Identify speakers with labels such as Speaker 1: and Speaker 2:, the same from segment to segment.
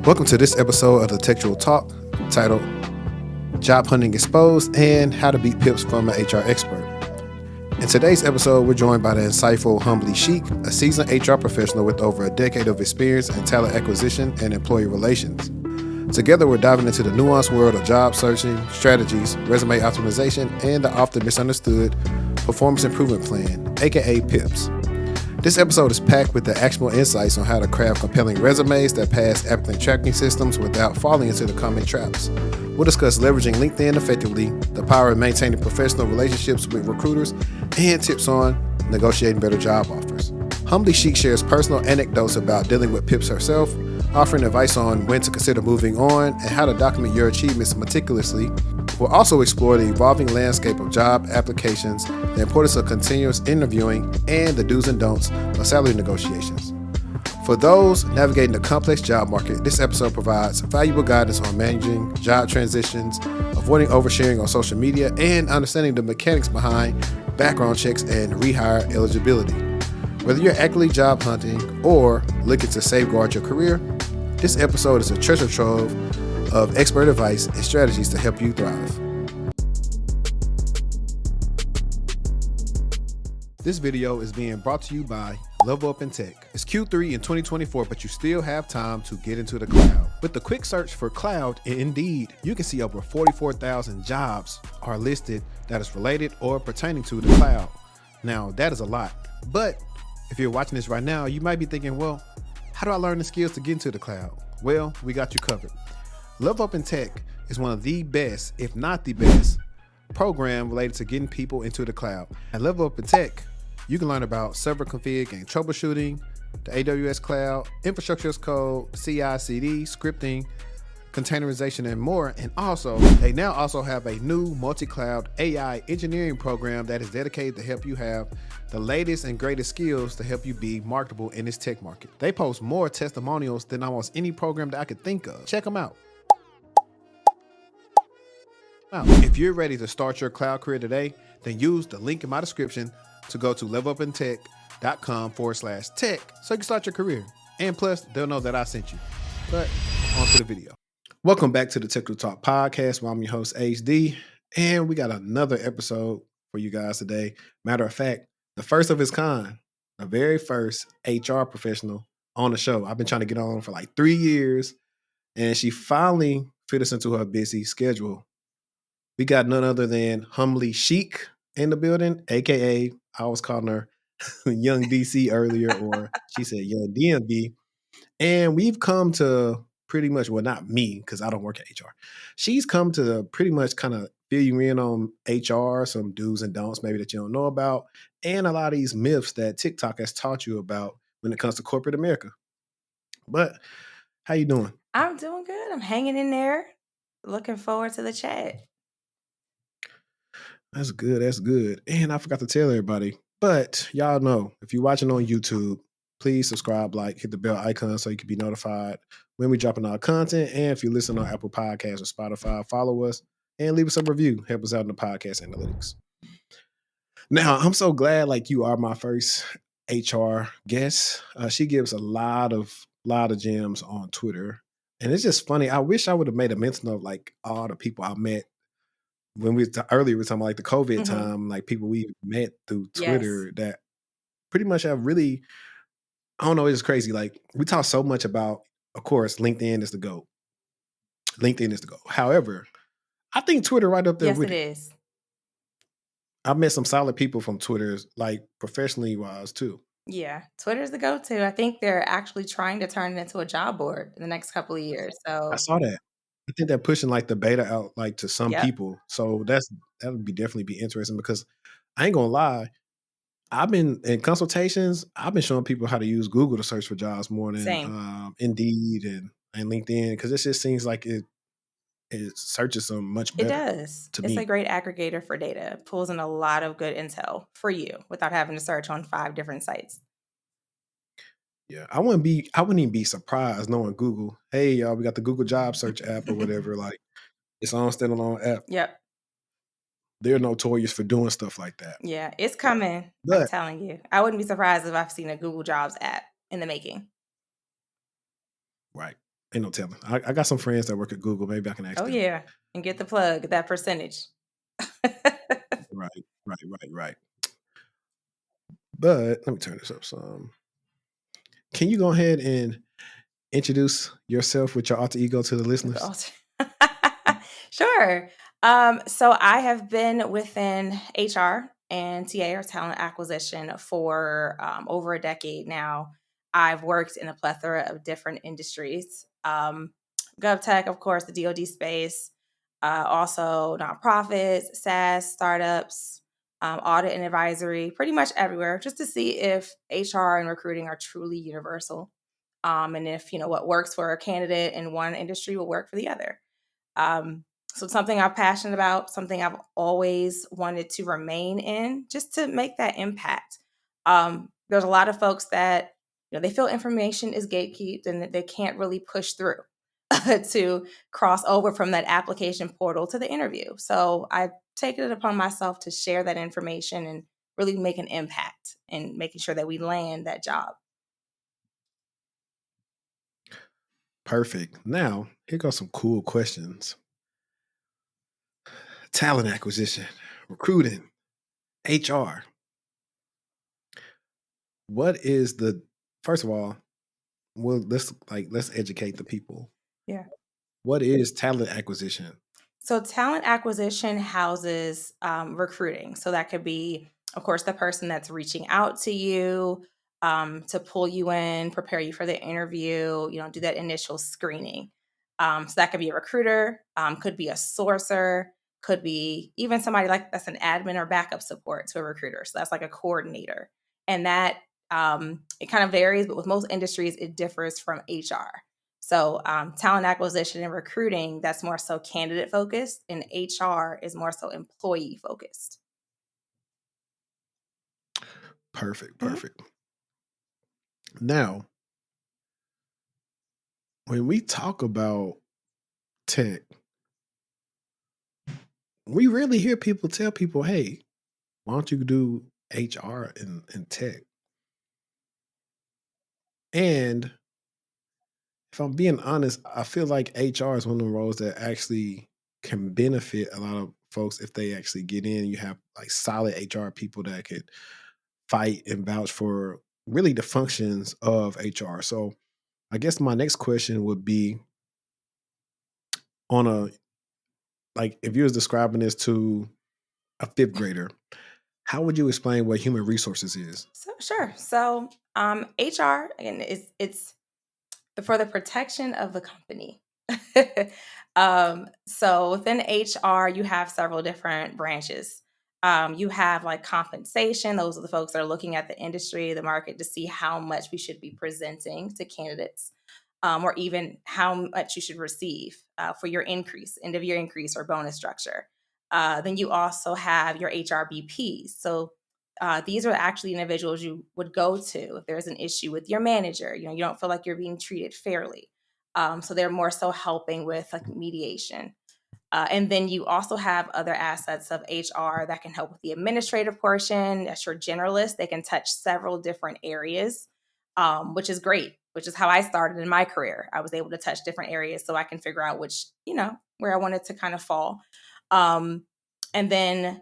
Speaker 1: Welcome to this episode of the Techtual Talk titled Job Hunting Exposed and How to Beat PIPS from an HR Expert. In today's episode, we're joined by the insightful HumblyChic, a seasoned HR professional with over a decade of experience in talent acquisition and employee relations. Together, we're diving into the nuanced world of job searching, strategies, resume optimization, and the often misunderstood performance improvement plan, aka PIPS. This episode is packed with the actionable insights on how to craft compelling resumes that pass Applicant Tracking Systems without falling into the common traps. We'll discuss leveraging LinkedIn effectively, the power of maintaining professional relationships with recruiters, and tips on negotiating better job offers. HumblyChic shares personal anecdotes about dealing with PIPS herself, offering advice on when to consider moving on and how to document your achievements meticulously. We'll also explore the evolving landscape of job applications, the importance of continuous interviewing, and the do's and don'ts of salary negotiations. For those navigating the complex job market, this episode provides valuable guidance on managing job transitions, avoiding oversharing on social media, and understanding the mechanics behind background checks and rehire eligibility. Whether you're actively job hunting or looking to safeguard your career, this episode is a treasure trove of expert advice and strategies to help you thrive. This video is being brought to you by Level Up in Tech. It's Q3 in 2024, but you still have time to get into the cloud. With the quick search for cloud in Indeed, you can see over 44,000 jobs are listed that is related or pertaining to the cloud. Now, that is a lot, but if you're watching this right now, you might be thinking, well, how do I learn the skills to get into the cloud? Well, we got you covered. Level Up in Tech is one of the best, if not the best, program related to getting people into the cloud. At Level Up in Tech, you can learn about server config and troubleshooting, the AWS cloud, infrastructure as code, CI/CD, scripting, containerization, and more. And also, they now also have a new multi-cloud AI engineering program that is dedicated to help you have the latest and greatest skills to help you be marketable in this tech market. They post more testimonials than almost any program that I could think of. Check them out. Now, if you're ready to start your cloud career today, then use the link in my description to go to levelupintech.com/tech so you can start your career. And plus, they'll know that I sent you. But on to the video. Welcome back to the Techtual Talk podcast, where I'm your host, HD. And we got another episode for you guys today. Matter of fact, the first of its kind, the very first HR professional on the show. I've been trying to get on for like 3 years, and she finally fit us into her busy schedule. We got none other than HumblyChic in the building, aka I was calling her Young DC earlier, or she said Young DMB. And we've come to pretty much, well, not me, because I don't work at HR. She's come to pretty much kind of fill you in on HR, some do's and don'ts maybe that you don't know about, and a lot of these myths that TikTok has taught you about when it comes to corporate America. But how you doing?
Speaker 2: I'm doing good. I'm hanging in there. Looking forward to the chat.
Speaker 1: That's good. That's good. And I forgot to tell everybody, but y'all know, if you're watching on YouTube, please subscribe, like, hit the bell icon so you can be notified when we dropping our content. And if you listen on Apple Podcasts or Spotify, follow us and leave us a review. Help us out in the podcast analytics. Now, I'm so glad like you are my first HR guest. She gives a lot of gems on Twitter. And it's just funny. I wish I would have made a mention of like all the people I met when earlier we were talking about like the COVID time, like people we met through Twitter that pretty much have really, I don't know, it's crazy. Like we talk so much about, of course, LinkedIn is the GOAT. LinkedIn is the GOAT. However, I think Twitter right up there with it.
Speaker 2: Yes, it is.
Speaker 1: I've met some solid people from Twitter, like professionally wise too.
Speaker 2: Yeah, Twitter's the go-to. I think they're actually trying to turn it into a job board in the next couple of years. So
Speaker 1: I saw that. I think they're pushing like the beta out like to some people. So that would be definitely be interesting because I ain't gonna lie. I've been in consultations. I've been showing people how to use Google to search for jobs more than Indeed and LinkedIn because it just seems like it searches them much better.
Speaker 2: It does. It's a great aggregator for data. It pulls in a lot of good intel for you without having to search on 5 different sites.
Speaker 1: Yeah, I wouldn't even be surprised knowing Google. Hey, y'all, we got the Google Job Search app or whatever. Like it's on standalone app.
Speaker 2: Yep.
Speaker 1: They're notorious for doing stuff like that.
Speaker 2: Yeah, it's coming. I'm telling you. I wouldn't be surprised if I've seen a Google Jobs app in the making.
Speaker 1: Right. Ain't no telling. I got some friends that work at Google. Maybe I can ask
Speaker 2: Oh,
Speaker 1: them.
Speaker 2: yeah. And get the plug, that percentage.
Speaker 1: Right. But let me turn this up some. Can you go ahead and introduce yourself with your alter ego to the
Speaker 2: With the
Speaker 1: listeners?
Speaker 2: alter. Sure. So I have been within HR and TA, or talent acquisition, for over a decade now. I've worked in a plethora of different industries. GovTech, of course, the DoD space, also nonprofits, SaaS, startups, audit and advisory, pretty much everywhere, just to see if HR and recruiting are truly universal. And if what works for a candidate in one industry will work for the other. So it's something I'm passionate about, something I've always wanted to remain in, just to make that impact. There's a lot of folks that they feel information is gatekept and that they can't really push through to cross over from that application portal to the interview. So I've taken it upon myself to share that information and really make an impact in making sure that we land that job.
Speaker 1: Perfect. Now, here goes some cool questions. Talent acquisition, recruiting, HR. What is the first of all, well, let's educate the people.
Speaker 2: Yeah.
Speaker 1: What is talent acquisition?
Speaker 2: So talent acquisition houses recruiting. So that could be, of course, the person that's reaching out to you to pull you in, prepare you for the interview, do that initial screening. So that could be a recruiter, could be a sourcer, could be even somebody like that's an admin or backup support to a recruiter. So that's like a coordinator. And that it kind of varies, but with most industries, it differs from HR. So talent acquisition and recruiting, that's more so candidate focused, and HR is more so employee focused.
Speaker 1: Perfect,
Speaker 2: Mhm.
Speaker 1: perfect. Now, when we talk about tech, we rarely hear people tell people, hey, why don't you do HR in tech? And if I'm being honest, I feel like HR is one of the roles that actually can benefit a lot of folks if they actually get in. You have like solid HR people that could fight and vouch for really the functions of HR. So I guess my next question would be on a like if you was describing this to a fifth grader, how would you explain what human resources is?
Speaker 2: So sure. So HR again is it's for the protection of the company. So within HR, you have several different branches. You have like compensation; those are the folks that are looking at the industry, the market, to see how much we should be presenting to candidates, or even how much you should receive for your increase, end of year increase or bonus structure. Then you also have your HRBPs. So these are actually individuals you would go to if there's an issue with your manager. You don't feel like you're being treated fairly. So they're more so helping with like mediation. And then you also have other assets of HR that can help with the administrative portion. That's your generalist. They can touch several different areas, which is great, which is how I started in my career. I was able to touch different areas so I can figure out which, where I wanted to kind of fall. Um, and then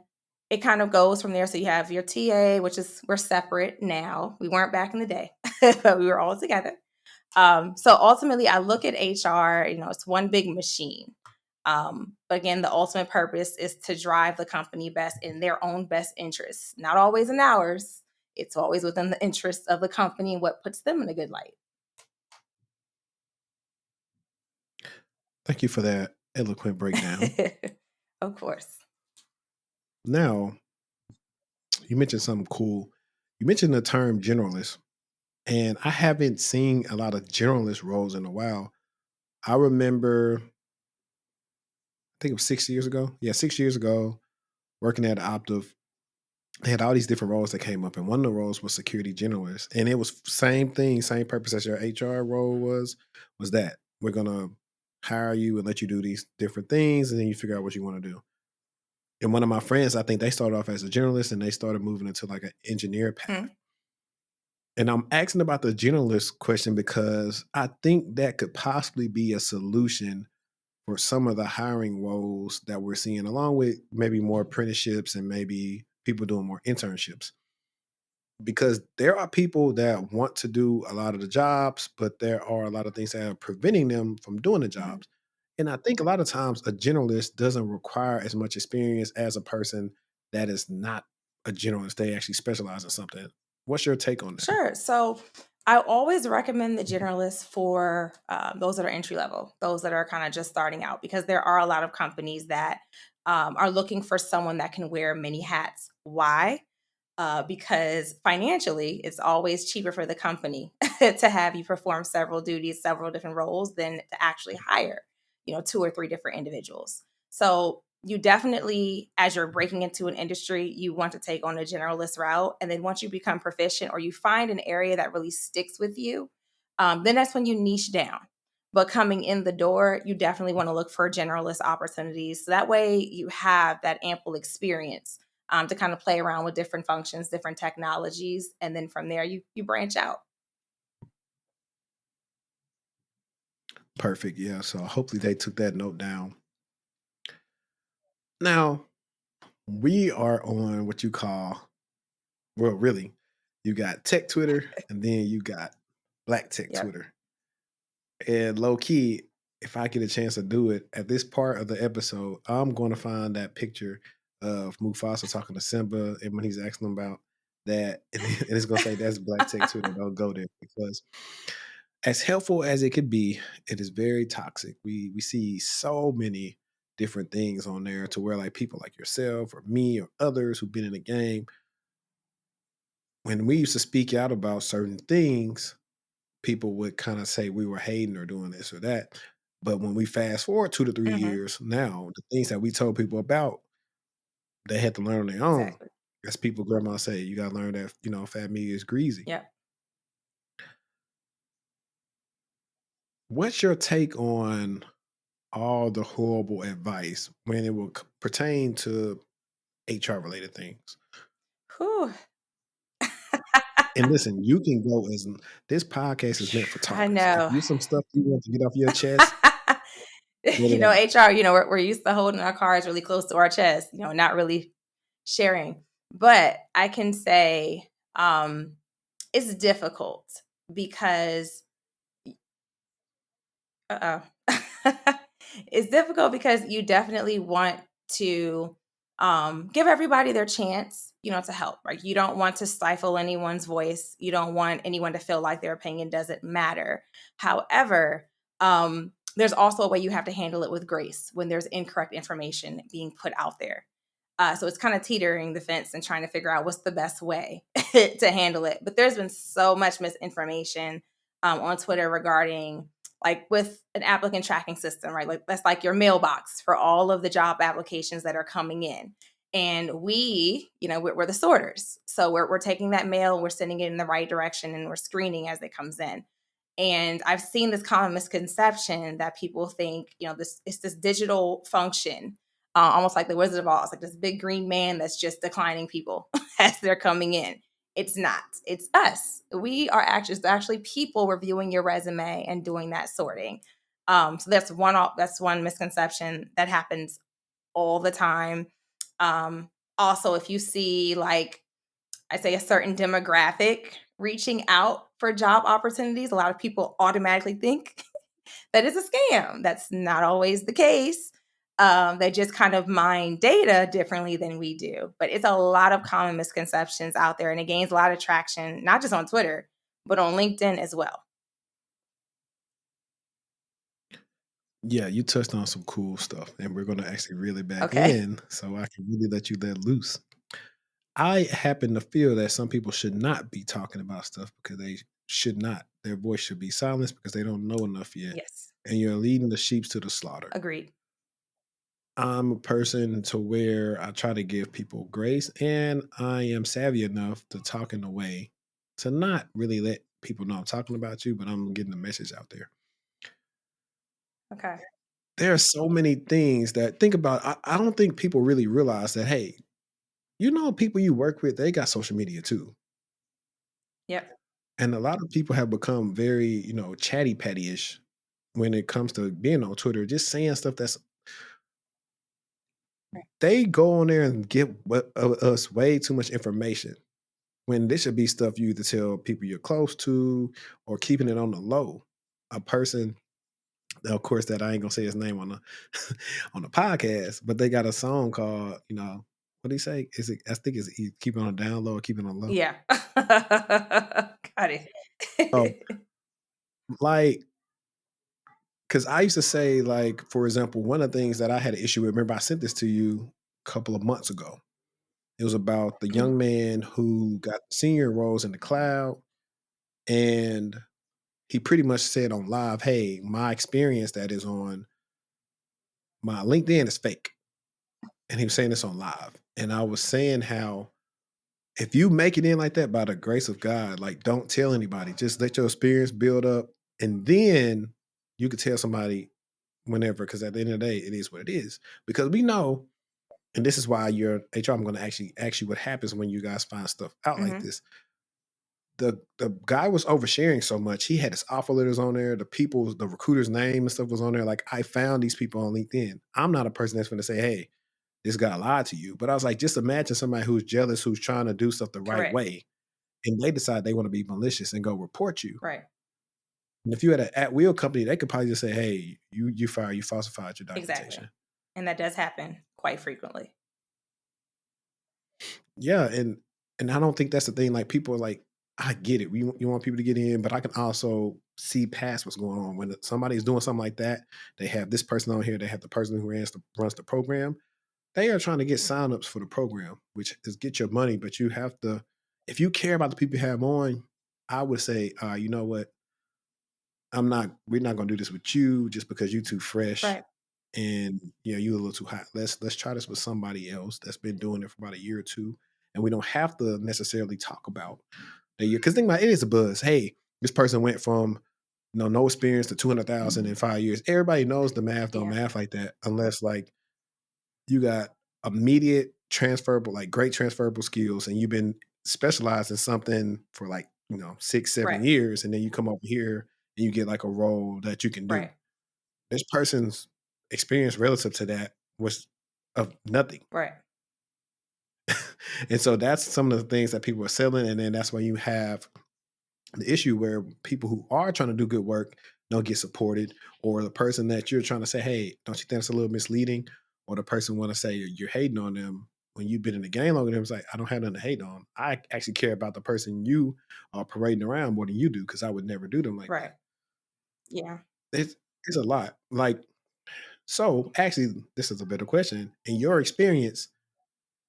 Speaker 2: it kind of goes from there. So you have your TA, which is we're separate now. We weren't back in the day, but we were all together. So ultimately, I look at HR, it's one big machine. But again, the ultimate purpose is to drive the company best in their own best interests, not always in ours. It's always within the interests of the company and what puts them in a good light.
Speaker 1: Thank you for that eloquent breakdown.
Speaker 2: Of course.
Speaker 1: Now, you mentioned something cool. You mentioned the term generalist, and I haven't seen a lot of generalist roles in a while. I remember, I think it was 6 years ago. Yeah, 6 years ago, working at Optiv, they had all these different roles that came up, and one of the roles was security generalist, and it was same thing, same purpose as your HR role was that we're gonna hire you and let you do these different things, and then you figure out what you want to do. And one of my friends, I think they started off as a generalist, and they started moving into like an engineer path.
Speaker 2: Hmm.
Speaker 1: And I'm asking about the generalist question because I think that could possibly be a solution for some of the hiring woes that we're seeing, along with maybe more apprenticeships and maybe people doing more internships. Because there are people that want to do a lot of the jobs, but there are a lot of things that are preventing them from doing the
Speaker 2: Mhm.
Speaker 1: jobs. And I think a lot of times a generalist doesn't require as much experience as a person that is not a generalist. They actually specialize in something. What's your take on that?
Speaker 2: Sure. So I always recommend the generalist for those that are entry level, those that are kind of just starting out, because there are a lot of companies that are looking for someone that can wear many hats. Why? Because financially, it's always cheaper for the company to have you perform several duties, several different roles, than to actually hire, two or three different individuals. So you definitely, as you're breaking into an industry, you want to take on a generalist route. And then once you become proficient or you find an area that really sticks with you, then that's when you niche down. But coming in the door, you definitely want to look for generalist opportunities. So that way you have that ample experience to kind of play around with different functions, different technologies, and then from there you branch out.
Speaker 1: Perfect. Yeah. So hopefully they took that note down. Now, we are on what you call, well, really, you got tech Twitter and then you got black tech
Speaker 2: Yep.
Speaker 1: Twitter. And low key, if I get a chance to do it at this part of the episode, I'm going to find that picture of Mufasa talking to Simba and when he's asking him about that, and it's going to say that's black tech Twitter. Don't go there because as helpful as it could be, it is very toxic. We see so many different things on there to where like people like yourself or me or others who've been in the game, when we used to speak out about certain things, people would kind of say we were hating or doing this or that. But when we fast forward 2 to 3
Speaker 2: Hmm.
Speaker 1: years now, the things that we told people about, they had to learn on their own.
Speaker 2: Exactly.
Speaker 1: As people grandma say, you gotta learn that, fat meat is greasy.
Speaker 2: Yep.
Speaker 1: What's your take on all the horrible advice when it will pertain to HR related things?
Speaker 2: Whew.
Speaker 1: And listen, you can go as this podcast is meant for
Speaker 2: I
Speaker 1: talkers. If
Speaker 2: know.
Speaker 1: you some stuff you want to get off your chest, get it out.
Speaker 2: HR, we're used to holding our cards really close to our chest, not really sharing. But I can say it's difficult because it's difficult because you definitely want to give everybody their chance, to help. Right? You don't want to stifle anyone's voice. You don't want anyone to feel like their opinion doesn't matter. However, there's also a way you have to handle it with grace when there's incorrect information being put out there. So it's kind of teetering the fence and trying to figure out what's the best way to handle it. But there's been so much misinformation on Twitter regarding, like, with an applicant tracking system, right? Like that's like your mailbox for all of the job applications that are coming in. And we're the sorters. So we're taking that mail, we're sending it in the right direction, and we're screening as it comes in. And I've seen this common misconception that people think, this it's this digital function, almost like the Wizard of Oz, like this big green man that's just declining people as they're coming in. It's not. It's us. We are actually people reviewing your resume and doing that sorting. So that's one misconception that happens all the time. Also, if you see, like, I say, a certain demographic reaching out for job opportunities, a lot of people automatically think that is a scam. That's not always the case. They just kind of mine data differently than we do. But it's a lot of common misconceptions out there, and it gains a lot of traction, not just on Twitter, but on LinkedIn as well.
Speaker 1: Yeah, you touched on some cool stuff, and we're gonna actually reel it back
Speaker 2: Okay.
Speaker 1: in so I can really let you let loose. I happen to feel that some people should not be talking about stuff because they should not. Their voice should be silenced because they don't know enough yet.
Speaker 2: Yes.
Speaker 1: And you're leading the sheep to the slaughter.
Speaker 2: Agreed.
Speaker 1: I'm a person to where I try to give people grace, and I am savvy enough to talk in a way to not really let people know I'm talking about you, but I'm getting the message out there.
Speaker 2: Okay.
Speaker 1: There are so many things that think about. I don't think people really realize that, hey, people you work with, they got social media too.
Speaker 2: Yep.
Speaker 1: And a lot of people have become very, chatty patty-ish when it comes to being on Twitter, just saying stuff that's
Speaker 2: Right.
Speaker 1: they go on there and give us way too much information when this should be stuff you either tell people you're close to or keeping it on the low. A person, of course, that I ain't gonna say his name on the on the podcast, but they got a song called, what do you say? Is it? I think it's keep it on the down low or keep it on low.
Speaker 2: Yeah. Got
Speaker 1: Oh,
Speaker 2: it.
Speaker 1: like, because I used to say, like, for example, one of the things that I had an issue with. Remember, I sent this to you a couple of months ago. It was about the
Speaker 2: Mhm.
Speaker 1: young man who got senior roles in the cloud, and he pretty much said on live, "Hey, my experience that is on my LinkedIn is fake." And he was saying this on live, and I was saying how if you make it in like that by the grace of God, like don't tell anybody. Just let your experience build up, and then you could tell somebody whenever. Because at the end of the day, it is what it is. Because we know, and this is why you're HR. I'm going to actually ask you what happens when you guys find stuff out like
Speaker 2: Mhm.
Speaker 1: this. The guy was oversharing so much. He had his offer letters on there. The recruiter's name and stuff was on there. Like I found these people on LinkedIn. I'm not a person that's going to say, "Hey, this guy lied to you." But I was like, just imagine somebody who's jealous, who's trying to do stuff the right
Speaker 2: Correct.
Speaker 1: way, and they decide they want to be malicious and go report you.
Speaker 2: Right.
Speaker 1: And if you had an at will company, they could probably just say, "Hey, you fired, you falsified your
Speaker 2: Exactly.
Speaker 1: documentation."
Speaker 2: And that does happen quite frequently.
Speaker 1: Yeah, and I don't think that's the thing. Like people are like, I get it. You want people to get in, but I can also see past what's going on. When somebody's doing something like that, they have this person on here, they have the person who runs the program. They are trying to get signups for the program, which is get your money, but you have to, if you care about the people you have on, I would say, you know what, we're not gonna do this with you just because you too fresh
Speaker 2: Right.
Speaker 1: and you a little too hot. Let's try this with somebody else that's been doing it for about a year or two. And we don't have to necessarily talk about the year. Because think about it, it is a buzz. Hey, this person went from no experience to 200,000 in 5 years. Everybody knows the math don't
Speaker 2: Yeah.
Speaker 1: math like that unless like you got immediate transferable, like great transferable skills, and you've been specialized in something for like, 6, 7
Speaker 2: Right.
Speaker 1: years, and then you come over here and you get like a role that you can do.
Speaker 2: Right.
Speaker 1: This person's experience relative to that was of nothing.
Speaker 2: Right.
Speaker 1: And so that's some of the things that people are selling. And then that's why you have the issue where people who are trying to do good work don't get supported, or the person that you're trying to say, hey, don't you think it's a little misleading? Or the person want to say you're hating on them when you've been in the game longer than them. It's like, I don't have nothing to hate on. I actually care about the person you are parading around more than you do, because I would never do them like
Speaker 2: Right.
Speaker 1: that.
Speaker 2: Yeah.
Speaker 1: It's a lot. Like, so actually, this is a better question. In your experience,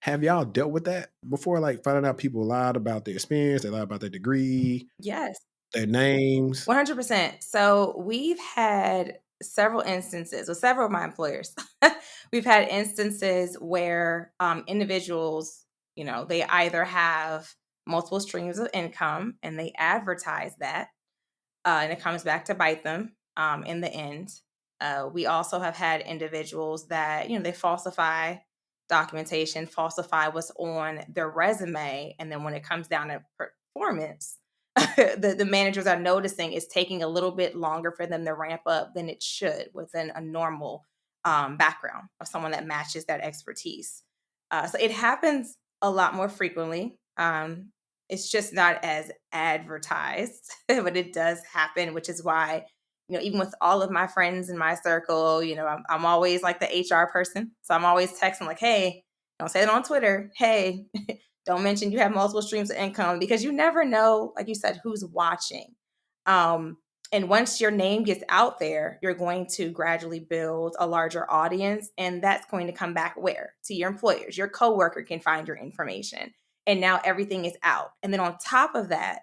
Speaker 1: have y'all dealt with that before? Like finding out people lied about their experience, they lied about their degree,
Speaker 2: Yes.
Speaker 1: their names.
Speaker 2: 100%. So we've had several instances with several of my employers. We've had instances where individuals, they either have multiple streams of income and they advertise that, and it comes back to bite them in the end. We also have had individuals that, they falsify documentation, falsify what's on their resume. And then when it comes down to performance, the managers are noticing it's taking a little bit longer for them to ramp up than it should within a normal background of someone that matches that expertise. So it happens a lot more frequently. It's just not as advertised, but it does happen, which is why, even with all of my friends in my circle, I'm always like the HR person. So I'm always texting like, hey, don't say it on Twitter. Hey, don't mention you have multiple streams of income, because you never know, like you said, who's watching. Um, and once your name gets out there, you're going to gradually build a larger audience. And that's going to come back where? To your employers. Your coworker can find your information. And now everything is out. And then on top of that,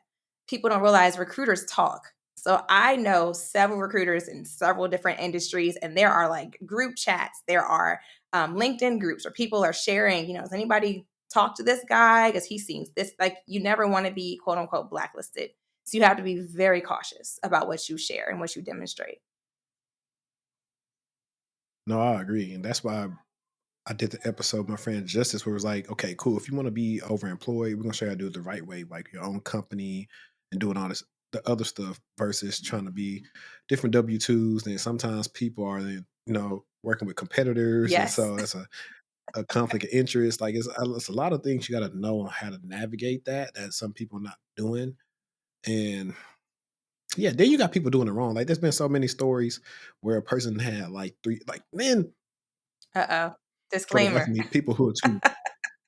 Speaker 2: people don't realize recruiters talk. So I know several recruiters in several different industries, and there are like group chats. There are LinkedIn groups where people are sharing, does anybody talk to this guy? Because he seems this, like, you never want to be quote unquote blacklisted. So you have to be very cautious about what you share and what you demonstrate.
Speaker 1: No, I agree. And that's why I did the episode with my friend Justice, where it was like, okay, cool. If you want to be overemployed, we're gonna show you how to do it the right way, like your own company, and doing all this the other stuff versus trying to be different W-2s. Then sometimes people are working with competitors, and
Speaker 2: Yes.
Speaker 1: so that's a conflict of interest. Like it's a lot of things you got to know how to navigate that some people are not doing. And yeah, then you got people doing it wrong. Like there's been so many stories where a person had like three, like man,
Speaker 2: Uh-oh.
Speaker 1: for the life
Speaker 2: Disclaimer.
Speaker 1: of me, people who are too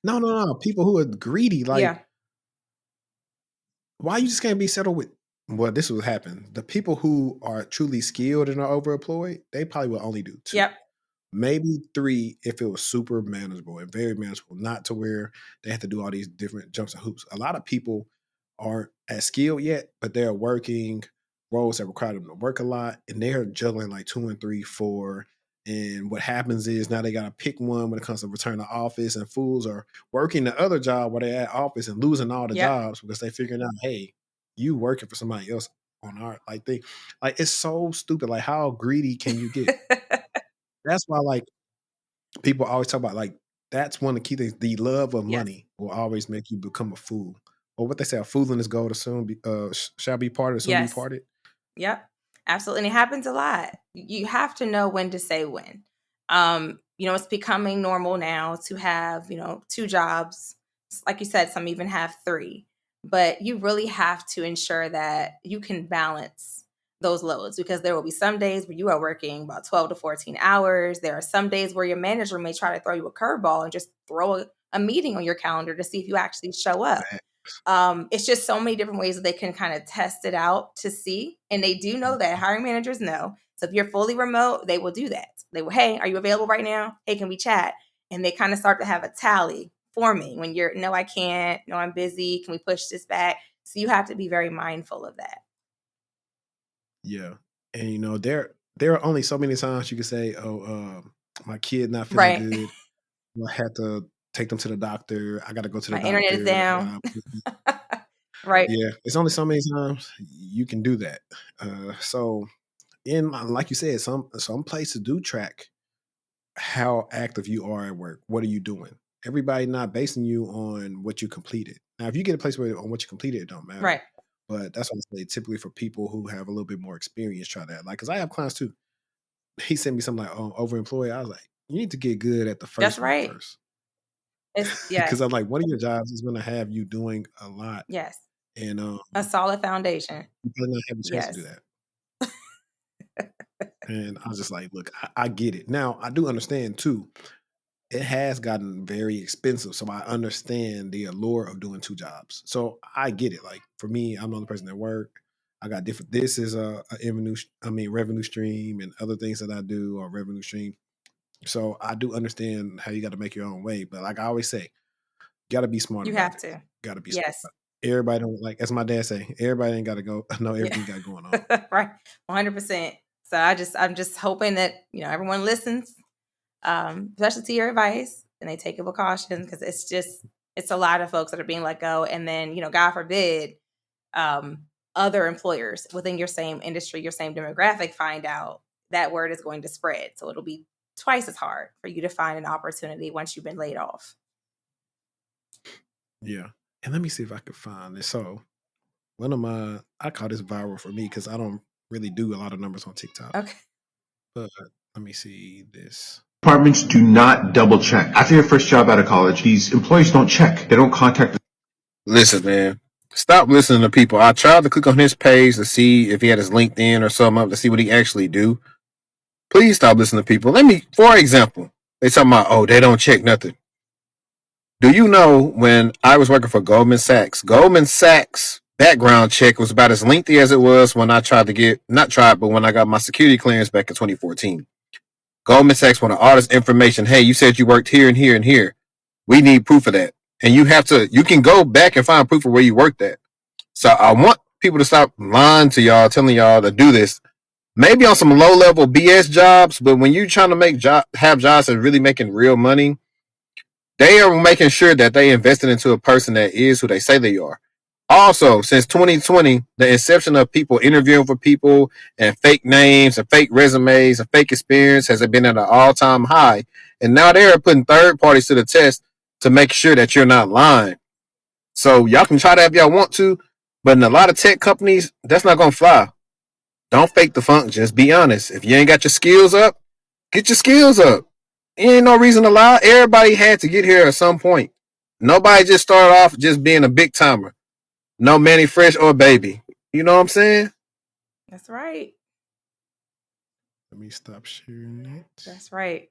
Speaker 1: no, people who are greedy. Like
Speaker 2: Yeah.
Speaker 1: why you just can't be settled with? Well, this will happen. The people who are truly skilled and are overemployed, they probably will only do two.
Speaker 2: Yep.
Speaker 1: Maybe three if it was super manageable and very manageable, not to where they have to do all these different jumps and hoops. A lot of people aren't as skilled yet, but they're working roles that require them to work a lot, and they're juggling like two and three, four. And what happens is now they got to pick one when it comes to return to office, and fools are working the other job where they're at office and losing all the
Speaker 2: Yep.
Speaker 1: jobs because they figuring out, hey, you working for somebody else on our like it's so stupid. Like how greedy can you get? That's why like people always talk about like that's one of the key things. The love of
Speaker 2: Yes.
Speaker 1: money will always make you become a fool. Or what they say, a fool in his gold to soon be shall be parted or soon be
Speaker 2: Yes.
Speaker 1: parted.
Speaker 2: Yep. Absolutely. And it happens a lot. You have to know when to say when. It's becoming normal now to have, two jobs. Like you said, some even have three. But you really have to ensure that you can balance those loads, because there will be some days where you are working about 12 to 14 hours. There are some days where your manager may try to throw you a curveball and just throw a meeting on your calendar to see if you actually show up. It's just so many different ways that they can kind of test it out to see. And they do know that, hiring managers know. So if you're fully remote, they will do that. They will, hey, are you available right now? Hey, can we chat? And they kind of start to have a tally forming when you're, no, I can't. No, I'm busy. Can we push this back? So you have to be very mindful of that.
Speaker 1: Yeah. And there are only so many times you can say, oh, my kid not feeling
Speaker 2: Right.
Speaker 1: good. I had to take them to the doctor. I got to go to the
Speaker 2: My internet is
Speaker 1: doctor.
Speaker 2: down. Right.
Speaker 1: Yeah, it's only so many times you can do that. So like you said, some places do track how active you are at work. What are you doing? Everybody not basing you on what you completed. Now, if you get a place where on what you completed, it don't matter.
Speaker 2: Right.
Speaker 1: But that's what I say. Typically, for people who have a little bit more experience, try that. Like, cause I have clients too. He sent me something like, overemployed. I was like, you need to get good at the
Speaker 2: That's
Speaker 1: first one
Speaker 2: right.
Speaker 1: first.
Speaker 2: Yes.
Speaker 1: Because I'm like, one of your jobs is going to have you doing a lot,
Speaker 2: Yes.
Speaker 1: and
Speaker 2: A solid foundation.
Speaker 1: you probably not have a chance to do
Speaker 2: Yes.
Speaker 1: that. And I was just like, look, I get it. Now, I do understand too. It has gotten very expensive, so I understand the allure of doing two jobs. So I get it. Like for me, I'm the only person at work. I got different. This is revenue stream, and other things that I do are revenue stream. So I do understand how you got to make your own way. But like I always say, you got to be smart
Speaker 2: You
Speaker 1: about
Speaker 2: have
Speaker 1: it.
Speaker 2: to.
Speaker 1: Got to be smart.
Speaker 2: Yes.
Speaker 1: About it. Everybody don't like, as my dad say, everybody ain't got to go know everything you got going on.
Speaker 2: Right. 100%. So I'm just hoping that, everyone listens, especially to your advice, and they take it with caution, because it's a lot of folks that are being let go. And then, God forbid, other employers within your same industry, your same demographic find out, that word is going to spread. So it'll be twice as hard for you to find an opportunity once you've been laid off.
Speaker 1: Yeah. And let me see if I can find this. So I call this viral for me because I don't really do a lot of numbers on TikTok.
Speaker 2: Okay.
Speaker 1: But let me see this.
Speaker 3: Departments do not double check. After your first job out of college, these employees don't check. They don't contact.
Speaker 4: Listen, man. Stop listening to people. I tried to click on his page to see if he had his LinkedIn or something up to see what he actually do. Please stop listening to people. For example, they talking about, oh, they don't check nothing. Do you know when I was working for Goldman Sachs background check was about as lengthy as it was when I when I got my security clearance back in 2014. Goldman Sachs want all this information. Hey, you said you worked here and here and here. We need proof of that. And you can go back and find proof of where you worked at. So I want people to stop lying to y'all, telling y'all to do this. Maybe on some low level BS jobs, but when you're trying to have jobs that are really making real money, they are making sure that they invested into a person that is who they say they are. Also, since 2020, the inception of people interviewing for people and fake names and fake resumes and fake experience has been at an all-time high. And now they're putting third parties to the test to make sure that you're not lying. So y'all can try that if y'all want to, But in a lot of tech companies, that's not gonna fly. Don't fake the funk. Just be honest. If you ain't got your skills up, get your skills up. There ain't no reason to lie. Everybody had to get here at some point. Nobody just started off just being a big timer. No Manny Fresh or Baby. You know what I'm saying?
Speaker 2: That's right.
Speaker 1: Let me stop sharing that.
Speaker 2: That's right.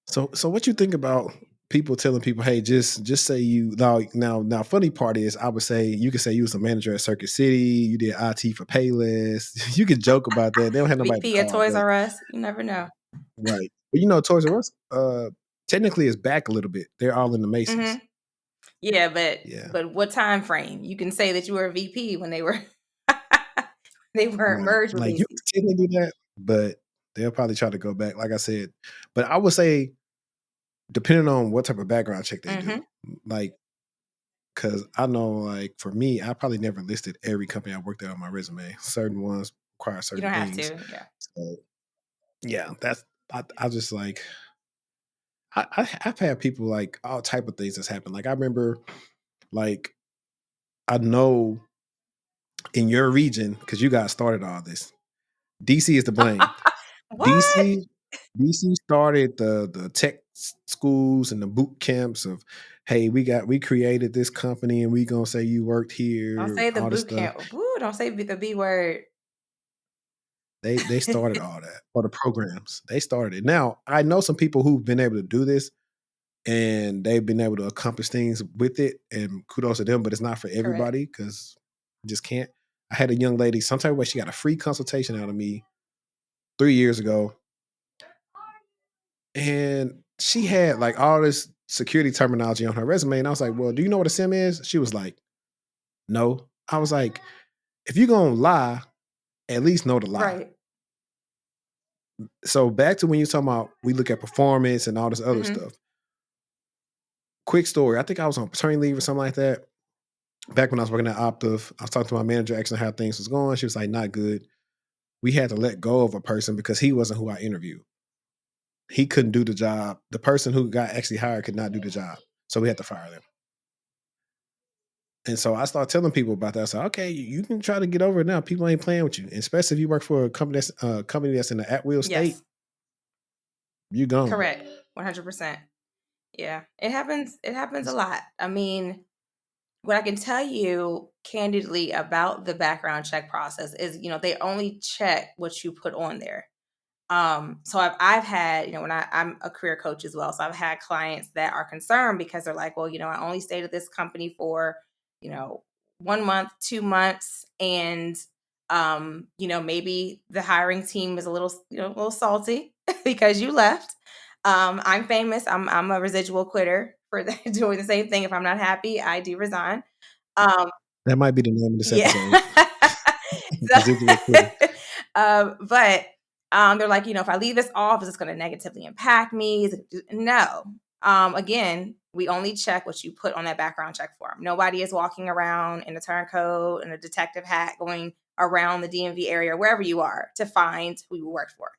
Speaker 1: So what you think about people telling people, hey, just say you now funny part is I would say you could say you was a manager at Circuit City, you did IT for Payless. You could joke about that. They don't have nobody to
Speaker 2: VP at
Speaker 1: call,
Speaker 2: Toys
Speaker 1: but
Speaker 2: R Us. You never know.
Speaker 1: right. But Toys R Us technically is back a little bit. They're all in the Macy's.
Speaker 2: Yeah, but
Speaker 1: Yeah.
Speaker 2: but what time frame? You can say that you were a VP when they were they weren't
Speaker 1: Right.
Speaker 2: merged with
Speaker 1: Like you
Speaker 2: Macy's.
Speaker 1: can technically do that, but they'll probably try to go back, like I said. But I would say, depending on what type of background check they do, like, because I know, like, for me, I probably never listed every company I worked at on my resume. Certain ones require
Speaker 2: You
Speaker 1: certain
Speaker 2: don't have
Speaker 1: things.
Speaker 2: to, yeah.
Speaker 1: So, yeah, that's I just like I've had people like all type of things that's happened. Like I remember, like I know in your region because you guys started all this. DC is to blame.
Speaker 2: What?
Speaker 1: DC started the tech schools and the boot camps of, hey, we created this company and we gonna say you worked here.
Speaker 2: Don't say the
Speaker 1: All this
Speaker 2: boot
Speaker 1: stuff.
Speaker 2: camp. Woo, don't say the B word.
Speaker 1: They started all that, or the programs. They started it. Now I know some people who've been able to do this and they've been able to accomplish things with it, and kudos to them. But it's not for everybody because you just can't. I had a young lady. Some type of way she got a free consultation out of me 3 years ago. And she had like all this security terminology on her resume. And I was like, well, do you know what a SIM is? She was like, no. I was like, if you're going to lie, at least know the lie.
Speaker 2: Right.
Speaker 1: So back to when you're talking about, we look at performance and all this other stuff. Quick story. I think I was on paternity leave or something like that. Back when I was working at Optiv, I was talking to my manager, asking how things was going. She was like, not good. We had to let go of a person because he wasn't who I interviewed. He couldn't do the job. The person who got actually hired could not do the job. So we had to fire them. And so I started telling people about that. I said, okay, you can try to get over it now. People ain't playing with you. And especially if you work for a company that's in the at-will state, you gone.
Speaker 2: Correct. 100%. Yeah. It happens a lot. I mean, what I can tell you candidly about the background check process is, they only check what you put on there. So I've had, when I'm a career coach as well. So I've had clients that are concerned because they're like, well, I only stayed at this company for, 1 month, 2 months. And, maybe the hiring team is a little salty because you left. I'm famous. I'm a residual quitter for doing the same thing. If I'm not happy, I do resign.
Speaker 1: That might be the name of this episode. Residual quitter.
Speaker 2: But they're like, if I leave this off, is this going to negatively impact me? No. Again, we only check what you put on that background check form. Nobody is walking around in a turncoat and a detective hat going around the DMV area, wherever you are, to find who you work for.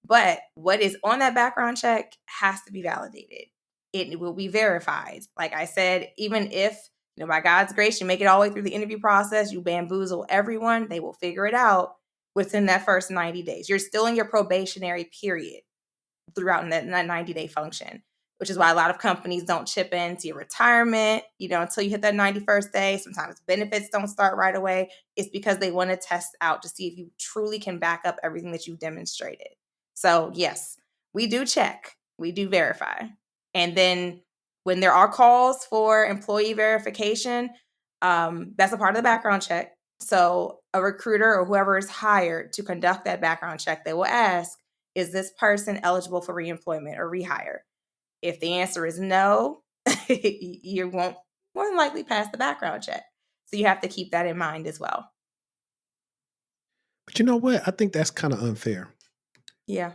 Speaker 2: But what is on that background check has to be validated. It will be verified. Like I said, even if, by God's grace, you make it all the way through the interview process, you bamboozle everyone, they will figure it out within that first 90 days. You're still in your probationary period throughout that 90-day function, which is why a lot of companies don't chip into your retirement, until you hit that 91st day. Sometimes benefits don't start right away. It's because they want to test out to see if you truly can back up everything that you've demonstrated. So yes, we do check, we do verify. And then when there are calls for employee verification, that's a part of the background check. So a recruiter or whoever is hired to conduct that background check, they will ask, is this person eligible for reemployment or rehire? If the answer is no, you won't more than likely pass the background check. So you have to keep that in mind as well.
Speaker 1: But you know what? I think that's kind of unfair.
Speaker 2: Yeah.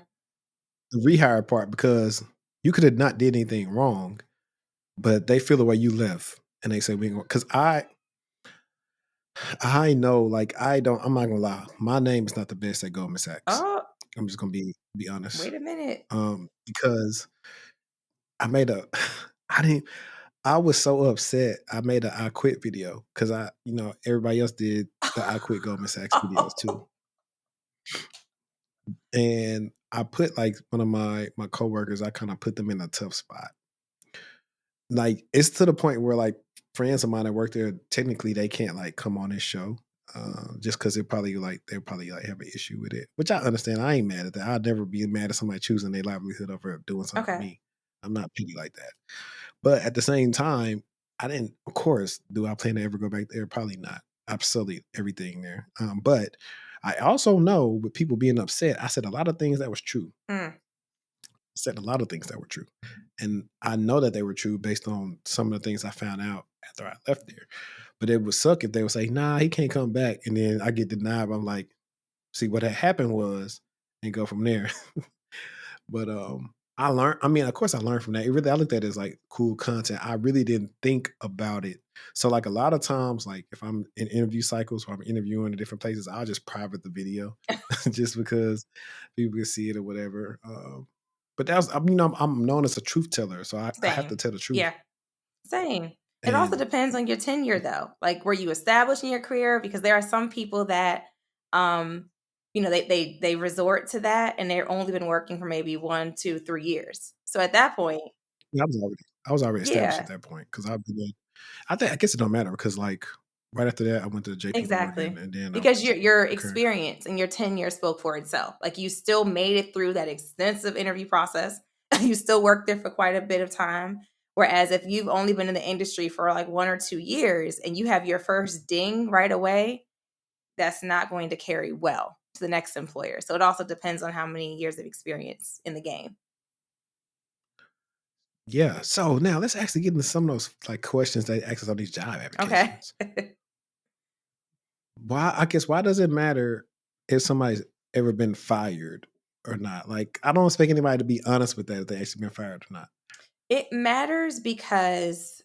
Speaker 1: The rehire part, because you could have not did anything wrong, but they feel the way you left. And they say, because I know, like, I'm not going to lie. My name is not the best at Goldman Sachs.
Speaker 2: Oh,
Speaker 1: I'm just going to be honest.
Speaker 2: wait a minute.
Speaker 1: Because I I was so upset. I made an I quit video because everybody else did the I quit Goldman Sachs videos too. And I put like one of my coworkers, I kind of put them in a tough spot. Like it's to the point where like friends of mine that work there, technically they can't like come on this show. Just because they'll probably like have an issue with it, which I understand. I ain't mad at that. I'd never be mad at somebody choosing their livelihood over doing something for
Speaker 2: Okay.
Speaker 1: me. I'm not petty like that. But at the same time, I didn't. Of course, do I plan to ever go back there? Probably not. Absolutely everything there. But I also know with people being upset, I said a lot of things that was true.
Speaker 2: Mm.
Speaker 1: Said a lot of things that were true, and I know that they were true based on some of the things I found out after I left there. But it would suck if they would say, "Nah, he can't come back," and then I get denied. But I'm like, "See, what had happened was," and go from there. But I learned. I mean, of course, I learned from that. I looked at it as like cool content. I really didn't think about it. So, like a lot of times, like if I'm in interview cycles or I'm interviewing in different places, I'll just private the video, just because people can see it or whatever. But that's, I mean, I'm known as a truth teller, so I have
Speaker 2: Same.
Speaker 1: to tell the truth.
Speaker 2: Yeah. Same. It also
Speaker 1: And
Speaker 2: depends on your tenure though. Like were you established in your career? Because there are some people that um, they resort to that and they're only been working for maybe 1, 2, 3 years. So at that point,
Speaker 1: yeah, I was already established at
Speaker 2: yeah,
Speaker 1: that point because I've been. I guess it don't matter because like right after that, I went to JP Morgan,
Speaker 2: exactly.
Speaker 1: and then I
Speaker 2: Because
Speaker 1: went
Speaker 2: your
Speaker 1: to Current.
Speaker 2: experience and your tenure spoke for itself. Like you still made it through that extensive interview process. You still worked there for quite a bit of time. Whereas if you've only been in the industry for like 1 or 2 years and you have your first ding right away, that's not going to carry well to the next employer. So it also depends on how many years of experience in the game.
Speaker 1: Yeah. So now let's actually get into some of those like questions they ask us on these job
Speaker 2: Okay.
Speaker 1: applications. Why does it matter if somebody's ever been fired or not? Like I don't expect anybody to be honest with that if they actually been fired or not.
Speaker 2: It matters because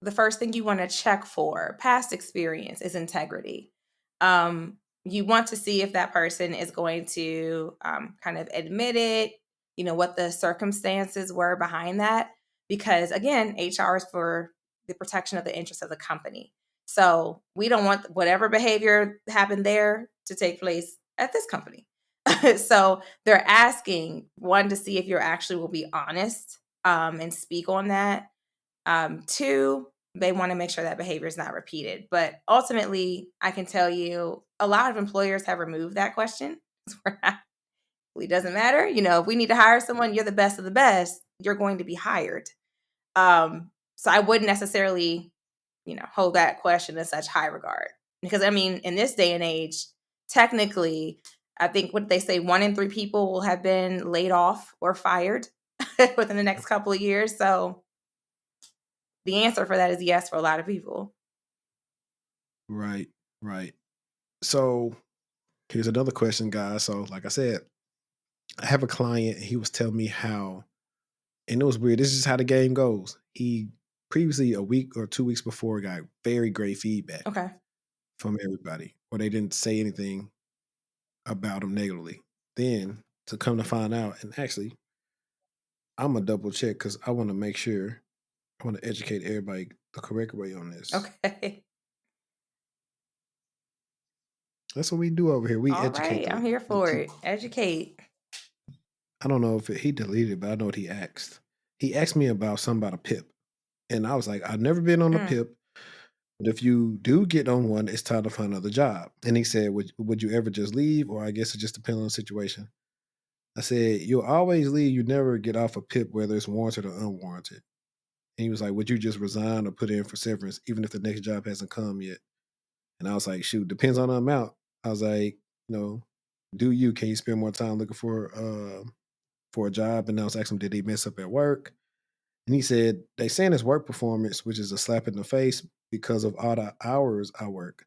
Speaker 2: the first thing you want to check for past experience is integrity. You want to see if that person is going to kind of admit it, what the circumstances were behind that. Because again, HR is for the protection of the interests of the company. So we don't want whatever behavior happened there to take place at this company. So they're asking one to see if you actually will be honest and speak on that. Two, they want to make sure that behavior is not repeated. But ultimately, I can tell you a lot of employers have removed that question. It doesn't matter. If we need to hire someone, you're the best of the best, you're going to be hired. So I wouldn't necessarily, hold that question in such high regard. Because I mean, in this day and age, technically, I think what they say 1 in 3 people will have been laid off or fired within the next couple of years. So the answer for that is yes for a lot of people.
Speaker 1: Right. Right. So here's another question, guys. So like I said, I have a client. He was telling me how, and it was weird. This is just how the game goes. He previously a week or 2 weeks before got very great feedback
Speaker 2: Okay.
Speaker 1: from everybody, or they didn't say anything about him negatively. Then to come to find out, and actually, I'm gonna double check because I want to make sure. I want to educate everybody the correct way on this.
Speaker 2: Okay.
Speaker 1: That's what we do over here. We
Speaker 2: All
Speaker 1: educate
Speaker 2: right. I'm here
Speaker 1: the
Speaker 2: for it.
Speaker 1: people.
Speaker 2: Educate.
Speaker 1: I don't know if he deleted it, but I know what he asked. He asked me about something about a PIP, and I was like, I've never been on a
Speaker 2: Mm.
Speaker 1: PIP, but if you do get on one, it's time to find another job. And he said, would you ever just leave, or I guess it just depends on the situation. I said, you'll always leave. You never get off a PIP, whether it's warranted or unwarranted. And he was like, would you just resign or put in for severance, even if the next job hasn't come yet? And I was like, shoot, depends on the amount. I was like, do you? Can you spend more time looking for a job? And I was asking him, did he mess up at work? And he said, they saying it's work performance, which is a slap in the face because of all the hours I work.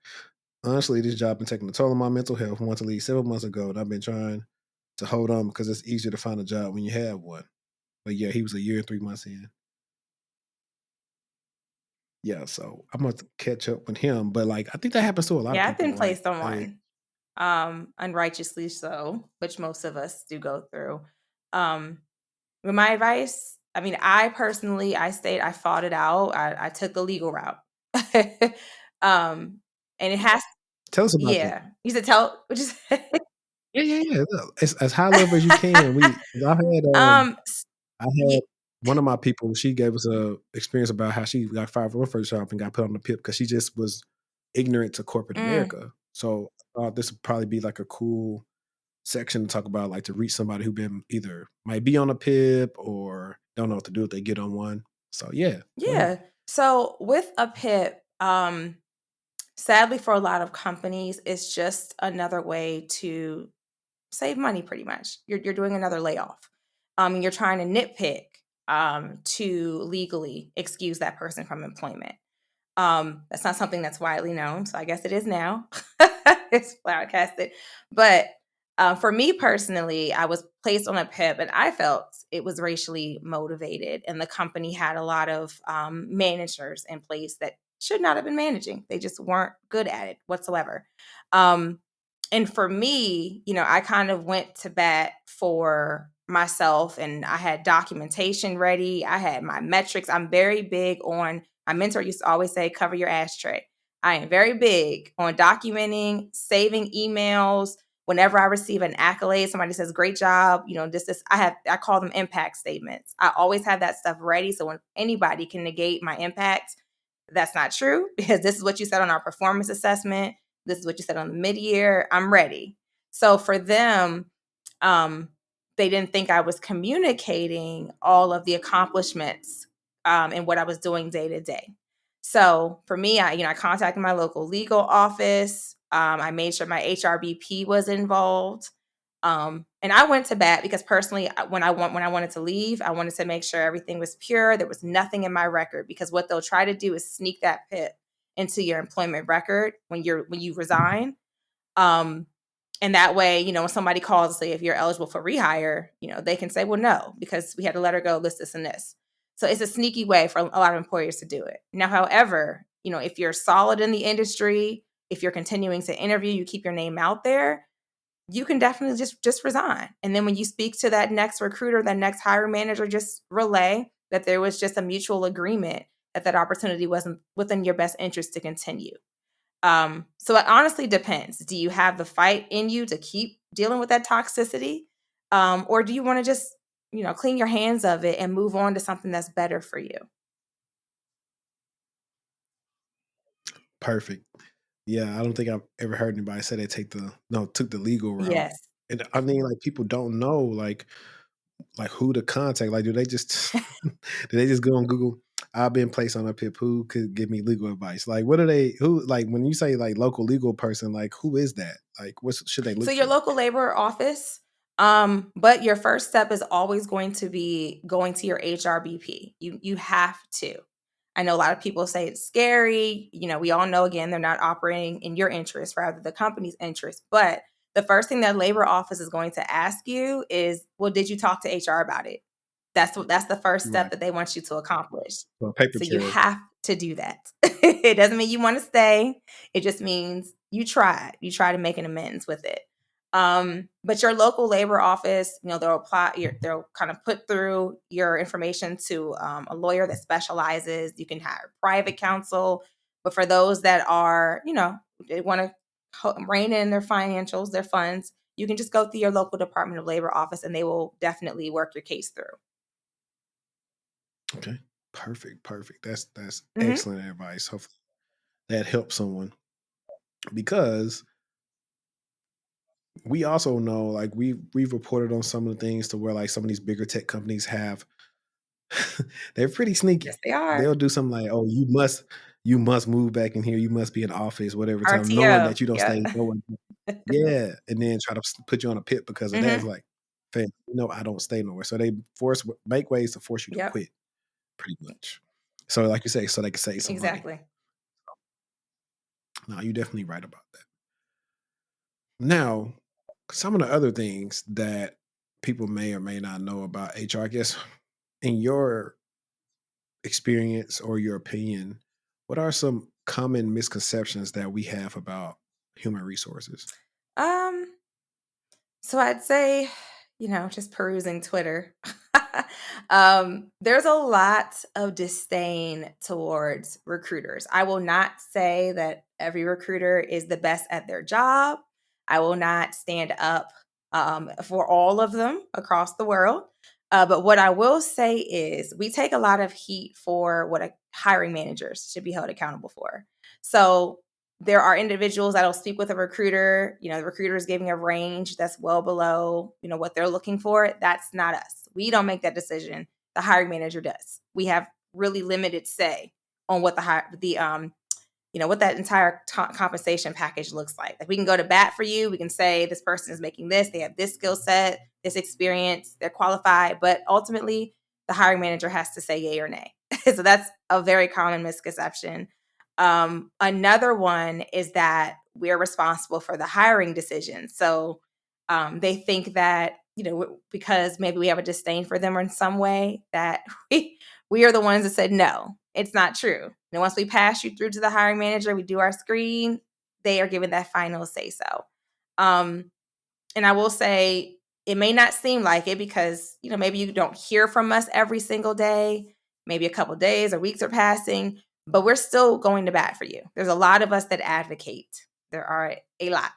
Speaker 1: Honestly, this job been taking a toll on my mental health. I wanted to leave 7 months ago, and I've been trying to hold on because it's easier to find a job when you have one. But yeah, he was a year and 3 months in. Yeah, so I'm gonna catch up with him. But like, I think that happens to a lot of
Speaker 2: Yeah, I've been
Speaker 1: people. Like,
Speaker 2: placed on one. Unrighteously so, which most of us do go through. But my advice, I mean, I personally, I fought it out. I took the legal route. And it has,
Speaker 1: Tell us about that.
Speaker 2: yeah. You said tell, what you say?
Speaker 1: Yeah. Look, as high level as you can.
Speaker 2: Um,
Speaker 1: I had one of my people. She gave us a experience about how she got fired from her first job and got put on the PIP because she just was ignorant to corporate
Speaker 2: mm,
Speaker 1: America. So this would probably be like a cool section to talk about, like to reach somebody who been either might be on a PIP or don't know what to do if they get on one. So yeah, go ahead.
Speaker 2: yeah. So with a PIP, sadly for a lot of companies, it's just another way to save money pretty much. You're doing another layoff. You're trying to nitpick to legally excuse that person from employment. That's not something that's widely known, so I guess it is now. It's broadcasted. But for me personally, I was placed on a PIP and I felt it was racially motivated, and the company had a lot of managers in place that should not have been managing. They just weren't good at it whatsoever. Um, and for me, I kind of went to bat for myself, and I had documentation ready. I had my metrics. I'm very big on, my mentor used to always say, cover your ashtray. I am very big on documenting, saving emails. Whenever I receive an accolade, somebody says, great job, I call them impact statements. I always have that stuff ready. So when anybody can negate my impact, that's not true, because this is what you said on our performance assessment. This is what you said on the mid-year. I'm ready. So for them, um, they didn't think I was communicating all of the accomplishments and what I was doing day to day. So for me, I contacted my local legal office. I made sure my HRBP was involved. And I went to bat because personally, when I wanted to leave, I wanted to make sure everything was pure. There was nothing in my record, because what they'll try to do is sneak that PIP into your employment record when you resign. Um, and that way, when somebody calls, say if you're eligible for rehire, they can say, well, no, because we had to let her go, this, and this. So it's a sneaky way for a lot of employers to do it. Now, however, if you're solid in the industry, if you're continuing to interview, you keep your name out there, you can definitely just resign. And then when you speak to that next recruiter, that next hiring manager, just relay that there was just a mutual agreement that opportunity wasn't within your best interest to continue. So it honestly depends. Do you have the fight in you to keep dealing with that toxicity? Or do you want to just, clean your hands of it and move on to something that's better for you?
Speaker 1: Perfect. Yeah, I don't think I've ever heard anybody say they took the legal route.
Speaker 2: Yes.
Speaker 1: And I mean, like people don't know like who to contact. Like, do they just go on Google? I've been placed on a PIP. Who could give me legal advice? Like, what are they? Who like when you say like local legal person? Like, who is that? Like, what should they
Speaker 2: So
Speaker 1: look
Speaker 2: your
Speaker 1: for?
Speaker 2: local labor office, but your first step is always going to be going to your HRBP. You have to. I know a lot of people say it's scary. We all know, again, they're not operating in your interest, rather the company's interest. But the first thing that labor office is going to ask you is, well, did you talk to HR about it? That's the first step
Speaker 1: Right.
Speaker 2: that they want you to accomplish.
Speaker 1: So paper
Speaker 2: So you
Speaker 1: trail.
Speaker 2: have to do that. It doesn't mean you want to stay. It just means you tried. You try to make an amends with it. But your local labor office, they'll kind of put through your information to a lawyer that specializes. You can hire private counsel, but for those that are, they want to rein in their financials, their funds, you can just go through your local Department of Labor office, and they will definitely work your case through.
Speaker 1: Okay. Perfect. That's
Speaker 2: Hmm.
Speaker 1: excellent advice. Hopefully that helps someone because we also know like we've reported on some of the things to where like some of these bigger tech companies have they're pretty
Speaker 2: Yes,
Speaker 1: sneaky.
Speaker 2: they are.
Speaker 1: They'll do something like, "Oh, you must move back in here. You must be in office, whatever time," knowing
Speaker 2: RTO.
Speaker 1: that you don't
Speaker 2: Yep.
Speaker 1: stay nowhere. Yeah, and then try to put you on a PIP because of that. It's
Speaker 2: Hmm.
Speaker 1: like, fam, I don't stay nowhere. So they make ways to force you to
Speaker 2: Yep.
Speaker 1: quit, pretty much. So, like you say, so they can save some money.
Speaker 2: Exactly.
Speaker 1: No, you're definitely right about that. Now, some of the other things that people may or may not know about HR, I guess, in your experience or your opinion, what are some common misconceptions that we have about human resources?
Speaker 2: Um, so I'd say, just perusing Twitter. There's a lot of disdain towards recruiters. I will not say that every recruiter is the best at their job. I will not stand up for all of them across the world. But what I will say is we take a lot of heat for what hiring managers should be held accountable for. So there are individuals that'll speak with a recruiter. The recruiter is giving a range that's well below, what they're looking for. That's not us. We don't make that decision. The hiring manager does. We have really limited say on what what that entire compensation package looks like. Like we can go to bat for you. We can say this person is making this. They have this skill set, this experience. They're qualified. But ultimately, the hiring manager has to say yay or nay. So that's a very common misconception. Another one is that we're responsible for the hiring decision. So they think that, because maybe we have a disdain for them in some way, that we are the ones that said no. It's not true. And once we pass you through to the hiring manager, we do our screen, they are given that final say so. And I will say it may not seem like it because, maybe you don't hear from us every single day. Maybe a couple days or weeks are passing, but we're still going to bat for you. There's a lot of us that advocate. There are a lot.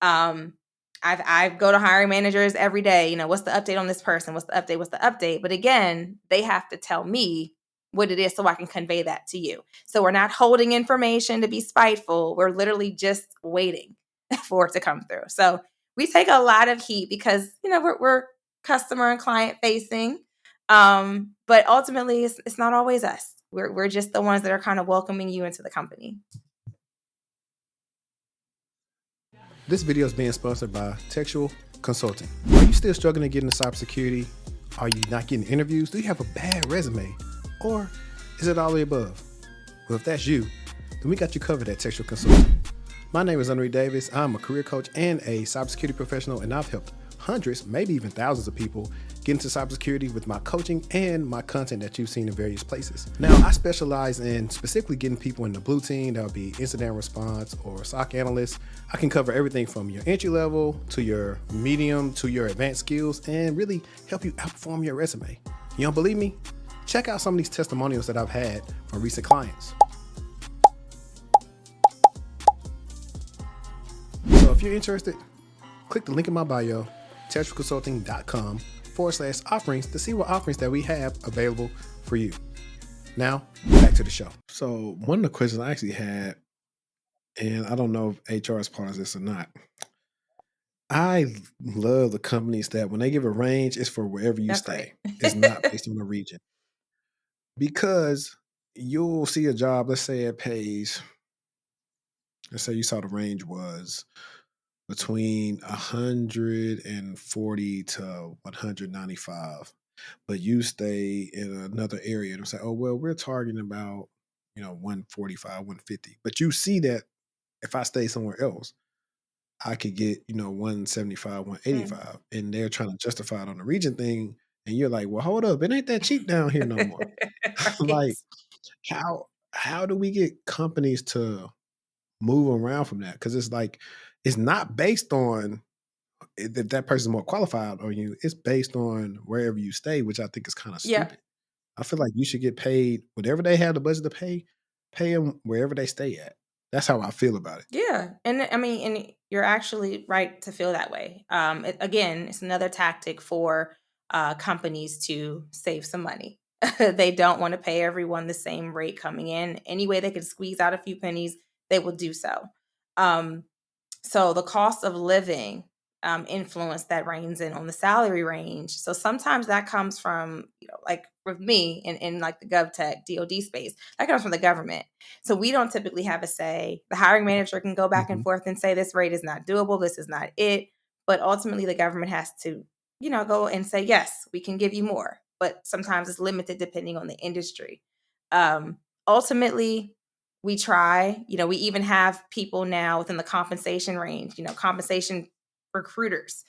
Speaker 2: I go to hiring managers every day. What's the update on this person? What's the update? What's the update? But again, they have to tell me what it is so I can convey that to you. So we're not holding information to be spiteful. We're literally just waiting for it to come through. So we take a lot of heat because, we're customer and client facing. But ultimately, it's not always us. We're just the ones that are kind of welcoming you into the company.
Speaker 1: This video is being sponsored by Techtual Consulting. Are you still struggling to get into cybersecurity? Are you not getting interviews? Do you have a bad resume? Or is it all the above? Well, if that's you, then we got you covered at Techtual Consulting. My name is Henry Davis. I'm a career coach and a cybersecurity professional, and I've helped hundreds, maybe even thousands of people get into cybersecurity with my coaching and my content that you've seen in various places. Now, I specialize in specifically getting people in the blue team. That would be incident response or SOC analyst. I can cover everything from your entry level to your medium to your advanced skills and really help you outperform your resume. You don't believe me? Check out some of these testimonials that I've had from recent clients. So if you're interested, click the link in my bio, techtualconsulting.com/offerings to see what offerings that we have available for you. Now, back to the show. So one of the questions I actually had, and I don't know if HR is part of this or not, I love the companies that when they give a range, it's for wherever you
Speaker 2: That's
Speaker 1: stay.
Speaker 2: right.
Speaker 1: It's not based on the region. Because you'll see a job, let's say it pays, let's say you saw the range was between 140 to 195, but you stay in another area and say, oh, well, we're targeting about, 145, 150. But you see that if I stay somewhere else, I could get, 175, 185. And they're trying to justify it on the region thing. And you're like, well, hold up, it ain't that cheap down here no more. Like, how do we get companies to move around from that? Because it's like, it's not based on if that person's more qualified or you. It's based on wherever you stay, which I think is kind of
Speaker 2: Yeah.
Speaker 1: stupid. I feel like you should get paid whatever they have the budget to pay them wherever they stay at. That's how I feel about it.
Speaker 2: Yeah. And I mean, and you're actually right to feel that way. Again, it's another tactic for companies to save some money. They don't want to pay everyone the same rate coming in. Any way they can squeeze out a few pennies, they will do so. So the cost of living influence that reigns in on the salary range. So sometimes that comes from, like with me in like the GovTech DoD space, that comes from the government. So we don't typically have a say. The hiring manager can go back and forth and say this rate is not doable, this is not it. But ultimately the government has to, go and say, yes, we can give you more. But sometimes it's limited depending on the industry. Ultimately, we try, we even have people now within the compensation range, compensation recruiters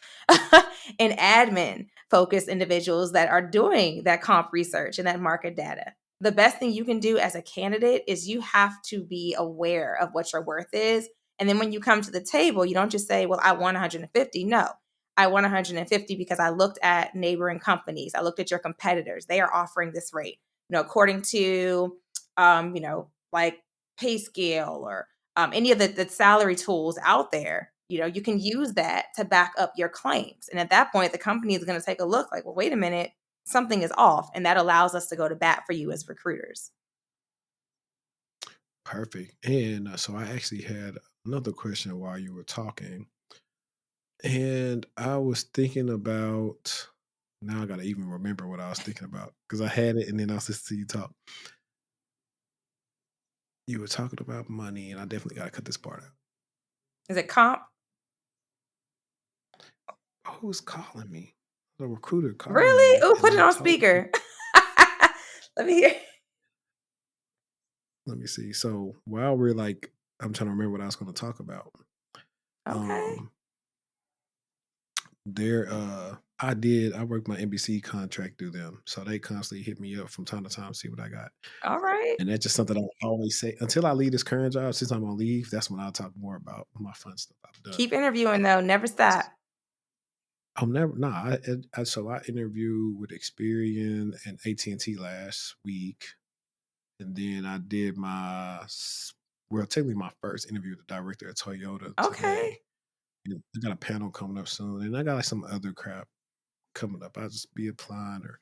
Speaker 2: and admin focused individuals that are doing that comp research and that market data. The best thing you can do as a candidate is you have to be aware of what your worth is. And then when you come to the table, you don't just say, well, I want 150. No, I want 150 because I looked at neighboring companies. I looked at your competitors. They are offering this rate, according to, like pay scale or any of the salary tools out there. You can use that to back up your claims. And at that point, the company is going to take a look like, well, wait a minute, something is off. And that allows us to go to bat for you as recruiters.
Speaker 1: Perfect. And so I actually had another question while you were talking. And I was thinking about, now I got to even remember what I was thinking about because I had it and then I was listening to you talk. You were talking about money, and I definitely got to cut this part out.
Speaker 2: Is it comp?
Speaker 1: Who's calling me? The recruiter called
Speaker 2: Really?
Speaker 1: me.
Speaker 2: Oh,
Speaker 1: And
Speaker 2: put it
Speaker 1: I
Speaker 2: on
Speaker 1: told him,
Speaker 2: speaker. Let me hear.
Speaker 1: let me see. So while we're like, I'm trying to remember what I was going to talk about.
Speaker 2: Okay.
Speaker 1: I worked my NBC contract through them. So they constantly hit me up from time to time, see what I got.
Speaker 2: All right.
Speaker 1: And that's just something I always say until I leave this current job, since I'm on leave, that's when I'll talk more about my fun stuff I've done.
Speaker 2: Keep interviewing though. Never stop.
Speaker 1: I'm never, nah, so I interviewed with Experian and AT&T last week. And then I did technically my first interview with the director at Toyota
Speaker 2: Okay.
Speaker 1: today. And I got a panel coming up soon. And I got like some other crap coming up. I'll just be applying or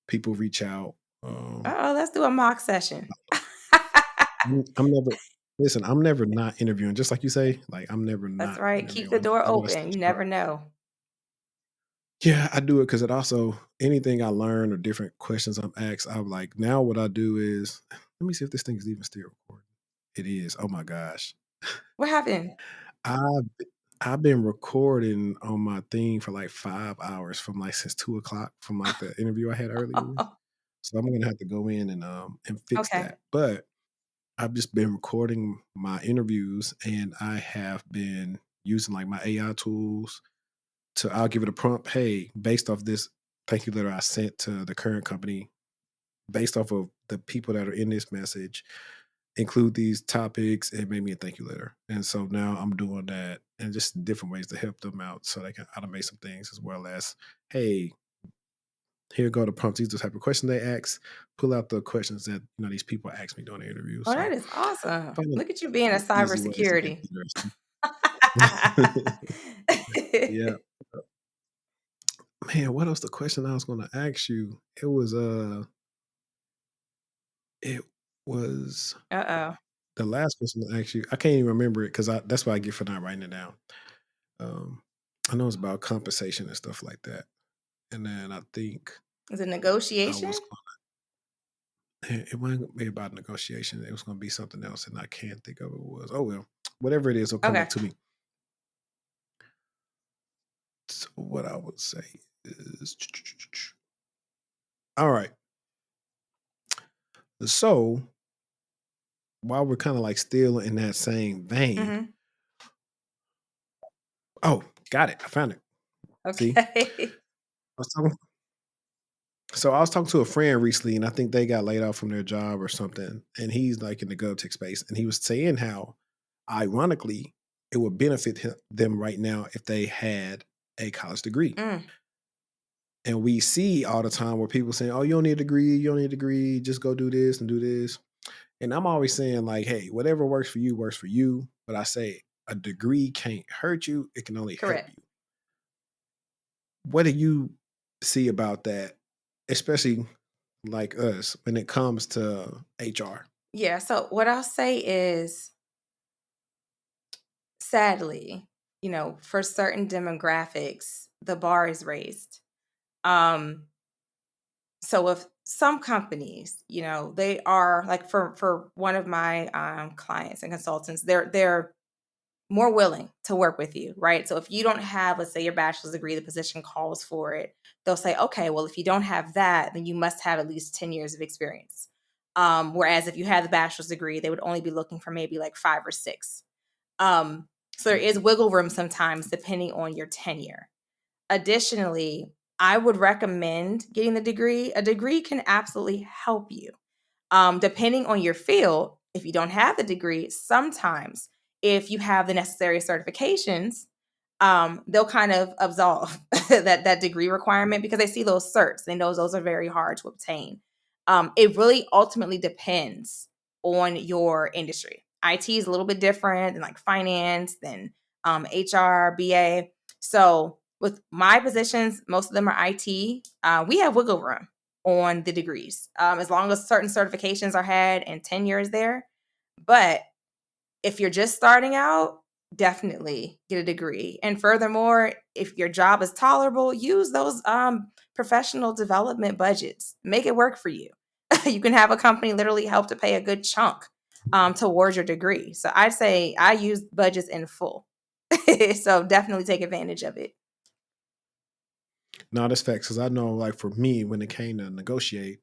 Speaker 1: people reach out.
Speaker 2: Let's do a mock session.
Speaker 1: I'm never not interviewing. Just like you say, like I'm never
Speaker 2: That's
Speaker 1: not
Speaker 2: right. Keep the
Speaker 1: interviewing.
Speaker 2: door
Speaker 1: I gotta
Speaker 2: open.
Speaker 1: stay
Speaker 2: You
Speaker 1: sharp.
Speaker 2: never know.
Speaker 1: Yeah, I do it because it also, anything I learn or different questions I'm asked, I'm like, now what I do is, let me see if this thing is even still recording. It is. Oh my gosh.
Speaker 2: What happened?
Speaker 1: I've I've been recording on my thing for like 5 hours from like since 2 o'clock from like the interview I had earlier. So I'm gonna have to go in and fix
Speaker 2: Okay.
Speaker 1: that. But I've just been recording my interviews and I have been using like my AI tools I'll give it a prompt. Hey, based off this thank you letter I sent to the current company, based off of the people that are in this message, include these topics and make me a thank you letter. And so now I'm doing that and just different ways to help them out so they can automate some things as well as, hey, here go the prompts. These are the type of questions they ask. Pull out the questions that these people ask me during the interview.
Speaker 2: Oh,
Speaker 1: So
Speaker 2: that is awesome.
Speaker 1: finding
Speaker 2: Look at you being a
Speaker 1: easy ways to get
Speaker 2: cybersecurity.
Speaker 1: interesting. Yeah. Man, what else the question I was gonna ask you? It was
Speaker 2: Uh-oh.
Speaker 1: the last question I asked you. I can't even remember it because that's what I get for not writing it down. I know it's about compensation and stuff like that. And then I think
Speaker 2: Is it
Speaker 1: I
Speaker 2: negotiation?
Speaker 1: was it wasn't be about negotiation. It was gonna be something else, and I can't think of what it was. Oh well, whatever it is, will come
Speaker 2: Okay.
Speaker 1: up to me. So what I would say is, all right. So while we're kind of like still in that same vein,
Speaker 2: Mm-hmm.
Speaker 1: oh, got it. I found it. See,
Speaker 2: Okay.
Speaker 1: I was talking to a friend recently, and I think they got laid off from their job or something. And he's like in the GovTech space, and he was saying how, ironically, it would benefit them right now if they had a college degree.
Speaker 2: Mm.
Speaker 1: And we see all the time where people saying, "Oh, you don't need a degree. You don't need a degree. Just go do this and do this." And I'm always saying, like, "Hey, whatever works for you works for you." But I say a degree can't hurt you; it can only help
Speaker 2: Correct.
Speaker 1: you. What do you see about that, especially like us when it comes to HR?
Speaker 2: Yeah. So what I'll say is, sadly, for certain demographics, the bar is raised. So with some companies, they are like for one of my clients and consultants, they're more willing to work with you, right? So if you don't have, let's say, your bachelor's degree, the position calls for it. They'll say, okay, well, if you don't have that, then you must have at least 10 years of experience. Whereas if you have the bachelor's degree, they would only be looking for maybe like 5 or 6. So there is wiggle room sometimes depending on your tenure. Additionally, I would recommend getting the degree. A degree can absolutely help you. Depending on your field, if you don't have the degree, sometimes if you have the necessary certifications, they'll kind of absolve that degree requirement because they see those certs. They know those are very hard to obtain. It really ultimately depends on your industry. IT is a little bit different than like finance, than HR, BA. So with my positions, most of them are IT. We have wiggle room on the degrees, as long as certain certifications are had and tenure is there. But if you're just starting out, definitely get a degree. And furthermore, if your job is tolerable, use those professional development budgets. Make it work for you. You can have a company literally help to pay a good chunk towards your degree. So I'd say I use budgets in full. So definitely take advantage of it.
Speaker 1: No, that's facts. Because I know, like for me, when it came to negotiate,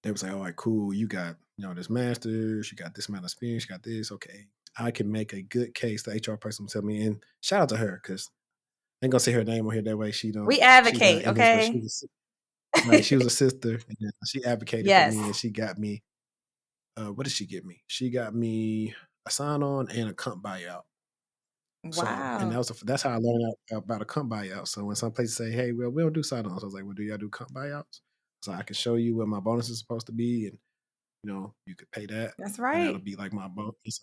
Speaker 1: they was like, "All right, cool. You got this master's. You got this amount of experience. You got this. Okay, I can make a good case." The HR person will tell me, and shout out to her because I ain't gonna say her name on here that way. She's
Speaker 2: We
Speaker 1: not
Speaker 2: advocate,
Speaker 1: in this, but
Speaker 2: okay?
Speaker 1: right. She was a sister, and she advocated for
Speaker 2: Yes.
Speaker 1: me, and she got me. What did she get me? She got me a sign on and a comp buyout. So, and
Speaker 2: Wow.
Speaker 1: that's how I learned about a comp buyout. So when some places say, "Hey, well, we don't do sign ons," I was like, "Well, do y'all do comp buyouts?" So I can show you what my bonus is supposed to be, and you could pay that,
Speaker 2: That's
Speaker 1: and that'll
Speaker 2: right.
Speaker 1: be like my bonus.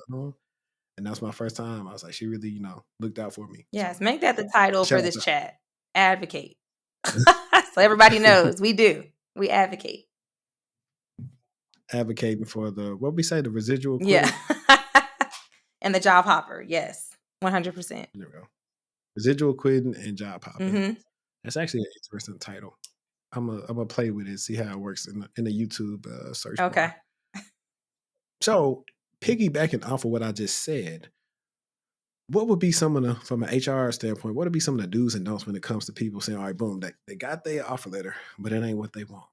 Speaker 1: And that's my first time. I was like, she really, looked out for me.
Speaker 2: Yes.
Speaker 1: So
Speaker 2: Make that the title
Speaker 1: shout
Speaker 2: for
Speaker 1: out
Speaker 2: this
Speaker 1: to
Speaker 2: chat. Advocate. So everybody knows we do. We advocate.
Speaker 1: advocating for what we say, the residual
Speaker 2: Yeah.
Speaker 1: quit.
Speaker 2: And the job hopper. Yes. 100%.
Speaker 1: There we go. Residual quitting and job hopping.
Speaker 2: Mm-hmm.
Speaker 1: That's actually an interesting title. I'm gonna play with it, see how it works in the YouTube search
Speaker 2: Okay.
Speaker 1: bar. So piggybacking off of what I just said, what would be some of the, from an HR standpoint, what would be some of the do's and don'ts when it comes to people saying, "All right, boom, they got their offer letter, but it ain't what they want."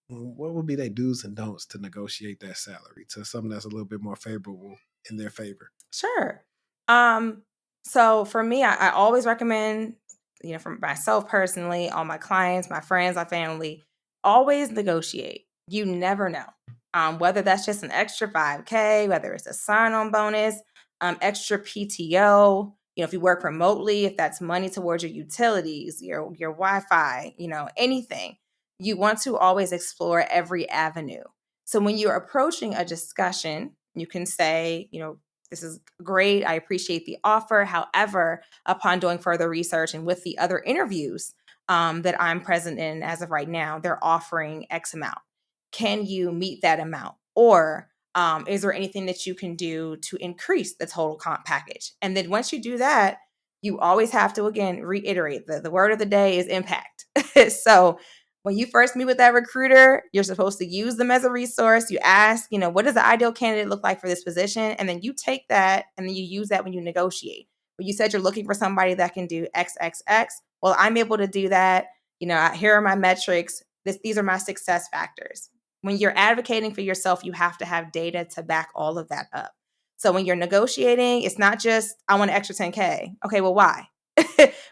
Speaker 1: What would be their do's and don'ts to negotiate that salary to something that's a little bit more favorable in their favor?
Speaker 2: Sure. So for me, I always recommend, for myself personally, all my clients, my friends, my family, always negotiate. You never know. Whether that's just an extra 5K, whether it's a sign-on bonus, extra PTO, if you work remotely, if that's money towards your utilities, your Wi-Fi, anything. You want to always explore every avenue. So when you're approaching a discussion, you can say, this is great. I appreciate the offer. However, upon doing further research and with the other interviews that I'm present in as of right now, they're offering X amount. Can you meet that amount? Or is there anything that you can do to increase the total comp package? And then once you do that, you always have to, again, reiterate the word of the day is impact. So when you first meet with that recruiter, you're supposed to use them as a resource. You ask, what does the ideal candidate look like for this position? And then you take that and then you use that when you negotiate. When you said you're looking for somebody that can do XXX, well, I'm able to do that. Here are my metrics. These are my success factors. When you're advocating for yourself, you have to have data to back all of that up. So when you're negotiating, it's not just, I want an extra 10K. Okay, well, why?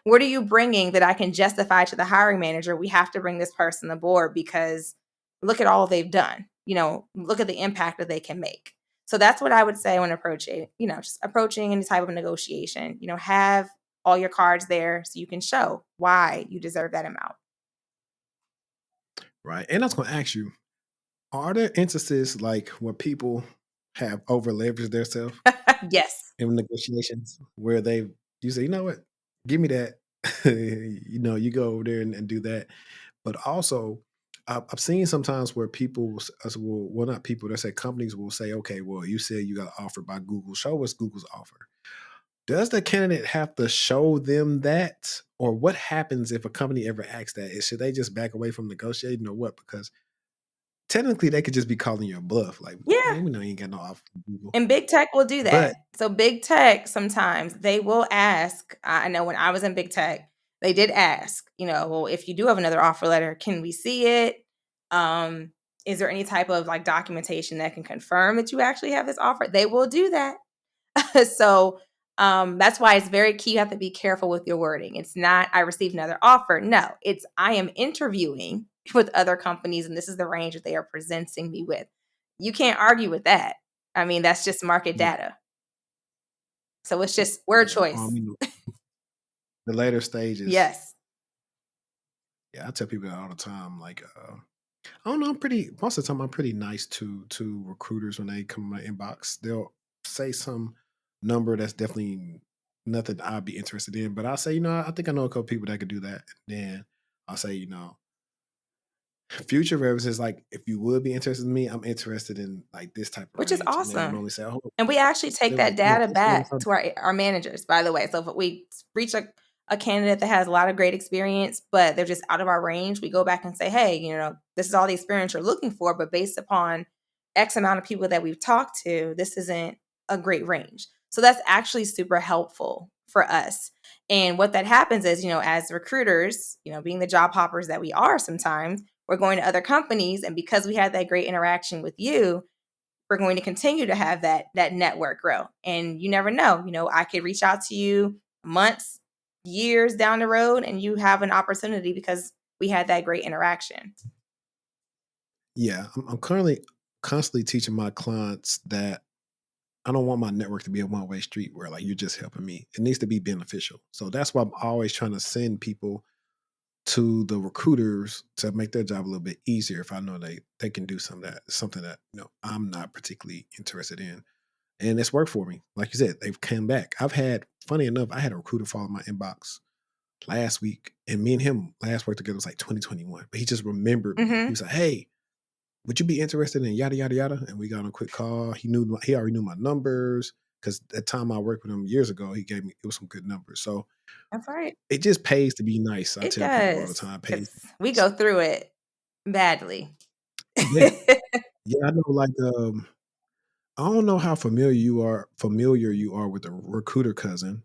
Speaker 2: What are you bringing that I can justify to the hiring manager? We have to bring this person aboard because look at all they've done. Look at the impact that they can make. So that's what I would say when approaching, just approaching any type of negotiation. Have all your cards there so you can show why you deserve that amount.
Speaker 1: Right. And I was going to ask you, are there instances like where people have over leveraged themselves
Speaker 2: Yes.
Speaker 1: in negotiations where you say, "You know what, give me that." You go over there and do that. But also, I've seen sometimes where people well, not people, they say companies will say, "Okay, well, you said you got offered by Google. Show us Google's offer." Does the candidate have to show them that? Or what happens if a company ever asks that? Should they just back away from negotiating or what? Because technically they could just be calling you a bluff. Like,
Speaker 2: Yeah.
Speaker 1: man, we know you ain't got no offer from Google.
Speaker 2: And big tech will do that.
Speaker 1: But
Speaker 2: So big tech, sometimes they will ask. I know when I was in big tech, they did ask, well, if you do have another offer letter, can we see it? Is there any type of like documentation that can confirm that you actually have this offer? They will do that. So that's why it's very key. You have to be careful with your wording. It's not, I received another offer. No, it's, I am interviewing with other companies and this is the range that they are presenting me with. You can't argue with that. I mean, that's just market
Speaker 1: yeah,
Speaker 2: data. So it's just word
Speaker 1: yeah,
Speaker 2: choice.
Speaker 1: the later stages.
Speaker 2: Yes.
Speaker 1: Yeah, I tell people that all the time. Like, I don't know. Most of the time I'm pretty nice to recruiters when they come in my inbox. They'll say some number that's definitely nothing I'd be interested in, but I'll say, I think I know a couple people that could do that. And then I'll say, future references, like if you would be interested in me, I'm interested in like this type of
Speaker 2: Which is
Speaker 1: range. And they'll
Speaker 2: awesome.
Speaker 1: normally say, oh,
Speaker 2: And we actually take
Speaker 1: they'll be
Speaker 2: that
Speaker 1: like, yeah,
Speaker 2: data
Speaker 1: text me on
Speaker 2: back
Speaker 1: something.
Speaker 2: to our managers, by the way. So if we reach a candidate that has a lot of great experience, but they're just out of our range, we go back and say, hey, this is all the experience you're looking for, but based upon X amount of people that we've talked to, this isn't a great range. So that's actually super helpful for us. And what that happens is, as recruiters, being the job hoppers that we are sometimes, we're going to other companies. And because we had that great interaction with you, we're going to continue to have that network grow. And you never know, I could reach out to you months, years down the road, and you have an opportunity because we had that great interaction.
Speaker 1: Yeah, I'm currently constantly teaching my clients that I don't want my network to be a one-way street where like you're just helping me. It needs to be beneficial. So that's why I'm always trying to send people to the recruiters to make their job a little bit easier if I know they can do something that I'm not particularly interested in. And it's worked for me. Like you said, they've come back. Funny enough, I had a recruiter follow my inbox last week, and me and him last worked together was like 2021. But he just remembered me. He was like, "Hey, would you be interested in yada yada yada?" And we got on a quick call. He already knew my numbers because the time I worked with him years ago, it was some good numbers. So
Speaker 2: That's right.
Speaker 1: it just pays to be nice. I
Speaker 2: It
Speaker 1: tell people all the
Speaker 2: does,
Speaker 1: time,
Speaker 2: because
Speaker 1: pays.
Speaker 2: we go through it badly.
Speaker 1: Yeah, yeah. I know. Like, I don't know how familiar you are with the recruiter cousin,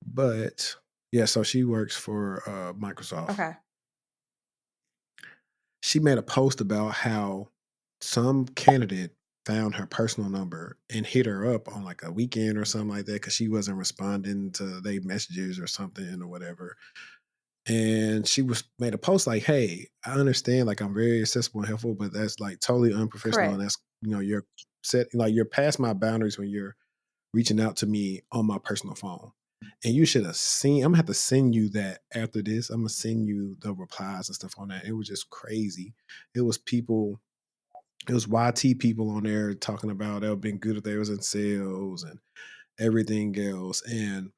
Speaker 1: but yeah. So she works for Microsoft.
Speaker 2: Okay.
Speaker 1: She made a post about how some candidate found her personal number and hit her up on like a weekend or something like that because she wasn't responding to their messages or something or whatever. And she was made a post like, "Hey, I understand, like I'm very accessible and helpful, but that's like totally unprofessional, and
Speaker 2: Correct.
Speaker 1: that's you're you're past my boundaries when you're reaching out to me on my personal phone. And you should have seen. I'm gonna have to send you that after this. I'm gonna send you the replies and stuff on that. It was just crazy. It was people. It was YT people on there talking about they've been good if they was in sales and everything else. And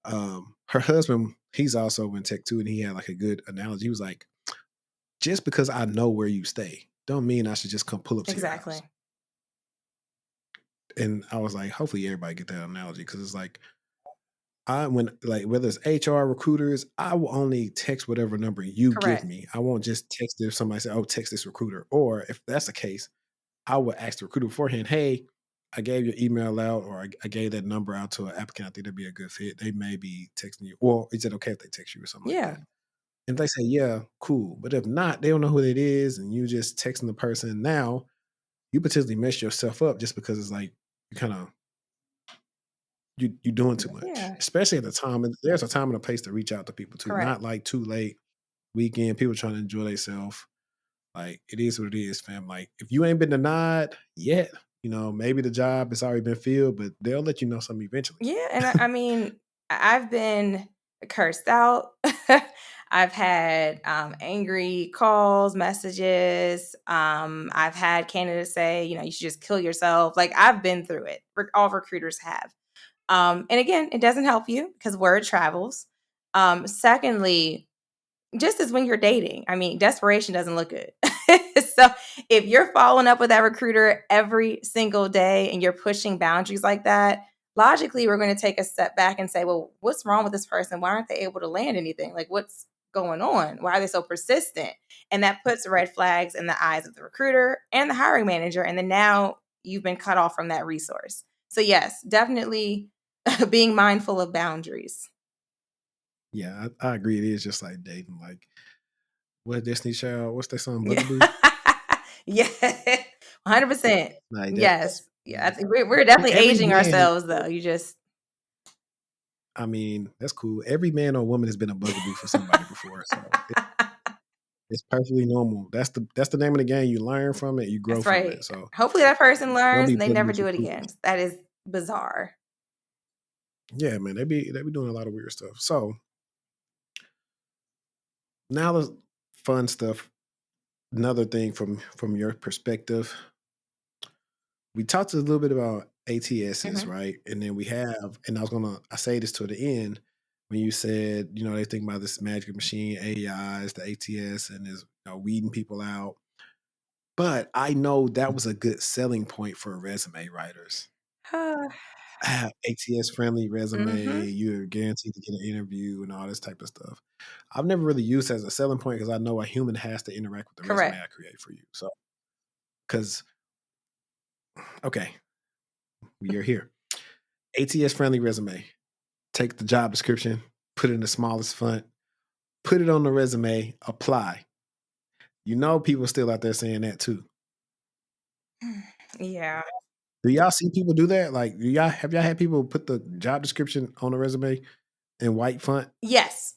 Speaker 1: her husband, he's also in tech too, and he had like a good analogy. He was like, "Just because I know where you stay, don't mean I should just come pull up to your house."
Speaker 2: Exactly.
Speaker 1: And I was like, hopefully everybody get that analogy because it's like when like whether it's HR recruiters, I will only text whatever number you give
Speaker 2: Correct.
Speaker 1: me. I won't just text if somebody say, "Oh, text this recruiter." Or if that's the case, I would ask the recruiter beforehand, "Hey, I gave your email out, or I gave that number out to an applicant. I think that'd be a good fit. They may be texting you, or is it okay if they text you or something like
Speaker 2: Yeah.
Speaker 1: that?" And if they say, "Yeah, cool," but if not, they don't know who it is, and you just texting the person now, you potentially mess yourself up just because it's like you kind of you're doing too much,
Speaker 2: Yeah.
Speaker 1: especially at the time. And there's a time and a place to reach out to people too,
Speaker 2: Correct.
Speaker 1: not like too late weekend. People trying to enjoy themselves. Like it is what it is, fam. Like if you ain't been denied yet, maybe the job has already been filled, but they'll let you know something eventually.
Speaker 2: Yeah, and I mean, I've been cursed out. I've had angry calls, messages. I've had candidates say, you should just kill yourself. Like I've been through it. All recruiters have. And again, it doesn't help you because word travels. Secondly, just as when you're dating, I mean, desperation doesn't look good. So if you're following up with that recruiter every single day and you're pushing boundaries like that, logically, we're going to take a step back and say, well, what's wrong with this person? Why aren't they able to land anything? Like, what's going on? Why are they so persistent? And that puts red flags in the eyes of the recruiter and the hiring manager. And then now you've been cut off from that resource. So yes, definitely being mindful of boundaries.
Speaker 1: Yeah, I agree. It is just like dating. Like what Destiny Child? What's that song,
Speaker 2: Yeah.
Speaker 1: Bugaboo?
Speaker 2: Yeah. 100%.
Speaker 1: Like
Speaker 2: Yes.
Speaker 1: that's
Speaker 2: Yeah. I think we're definitely
Speaker 1: every
Speaker 2: aging
Speaker 1: man.
Speaker 2: ourselves though. You just
Speaker 1: I mean, that's cool. Every man or woman has been a bugaboo for somebody before, so it's perfectly normal. That's the name of the game. You learn from it, you grow
Speaker 2: That's
Speaker 1: from
Speaker 2: right.
Speaker 1: it. So
Speaker 2: Hopefully that person
Speaker 1: don't
Speaker 2: learns
Speaker 1: be
Speaker 2: and they never
Speaker 1: bugaboos
Speaker 2: do
Speaker 1: for
Speaker 2: it
Speaker 1: cool.
Speaker 2: again. That is bizarre.
Speaker 1: Yeah, man, they be doing a lot of weird stuff. So now the fun stuff. Another thing from your perspective, we talked a little bit about ATSs,
Speaker 2: Mhm.
Speaker 1: right? And then we have, and I say this to the end when you said, they think about this magic machine, AIs, the ATS, and is weeding people out. But I know that was a good selling point for resume writers. ATS friendly resume,
Speaker 2: Mhm.
Speaker 1: you're guaranteed to get an interview and all this type of stuff. I've never really used it as a selling point because I know a human has to interact with the resume
Speaker 2: Correct.
Speaker 1: I create for you. So, because, okay, you're here. ATS friendly resume. Take the job description, put it in the smallest font, put it on the resume, apply. People still out there saying that too.
Speaker 2: Yeah.
Speaker 1: Do y'all see people do that? Like, have y'all had people put the job description on the resume in white font?
Speaker 2: Yes.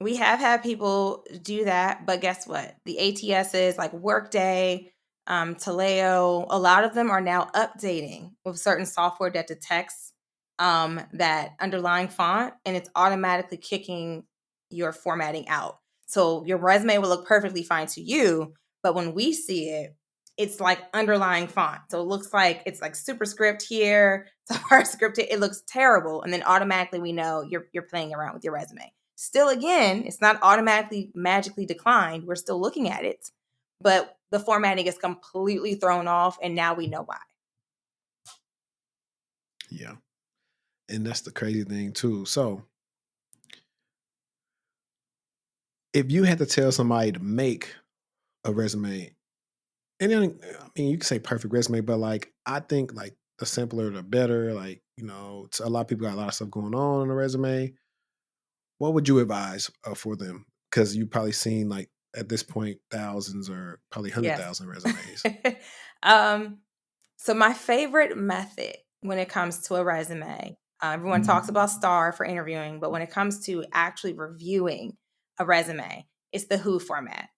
Speaker 2: We have had people do that, but guess what? The ATSs like Workday, Taleo, a lot of them are now updating with certain software that detects that underlying font, and it's automatically kicking your formatting out. So your resume will look perfectly fine to you, but when we see it, it's like underlying font. So it looks like it's like superscript here, superscript here. It looks terrible, and then automatically we know you're playing around with your resume. Still, again, it's not automatically magically declined. We're still looking at it, but the formatting is completely thrown off, and now we know why.
Speaker 1: Yeah. And that's the crazy thing too. So if you had to tell somebody to make a resume, and then, I mean, you can say perfect resume, but like, I think like the simpler, the better. Like, a lot of people got a lot of stuff going on a resume. What would you advise for them? Because you've probably seen like at this point thousands or probably
Speaker 2: Yes.
Speaker 1: 100,000 resumes.
Speaker 2: um, so my favorite method when it comes to a resume, everyone talks about STAR for interviewing, but when it comes to actually reviewing a resume, it's the Who format.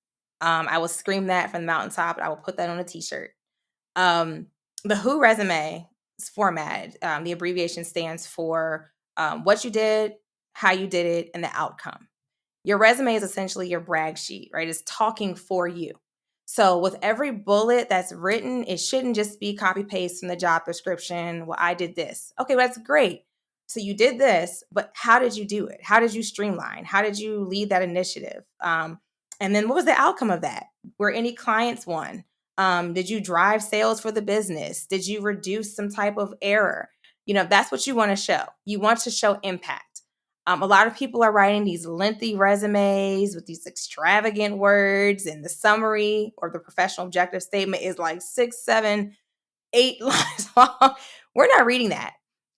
Speaker 2: I will scream that from the mountaintop, and I will put that on a T-shirt. Um, the Who resume format, the abbreviation stands for what you did, how you did it, and the outcome. Your resume is essentially your brag sheet, right? It's talking for you. So with every bullet that's written, it shouldn't just be copy paste from the job description. Well, I did this. Okay, well, that's great. So you did this, but how did you do it? How did you streamline? How did you lead that initiative? And then what was the outcome of that? Were any clients won? Did you drive sales for the business? Did you reduce some type of error? That's what you want to show. You want to show impact. A lot of people are writing these lengthy resumes with these extravagant words, and the summary or the professional objective statement is like 6, 7, 8 lines long. We're not reading that.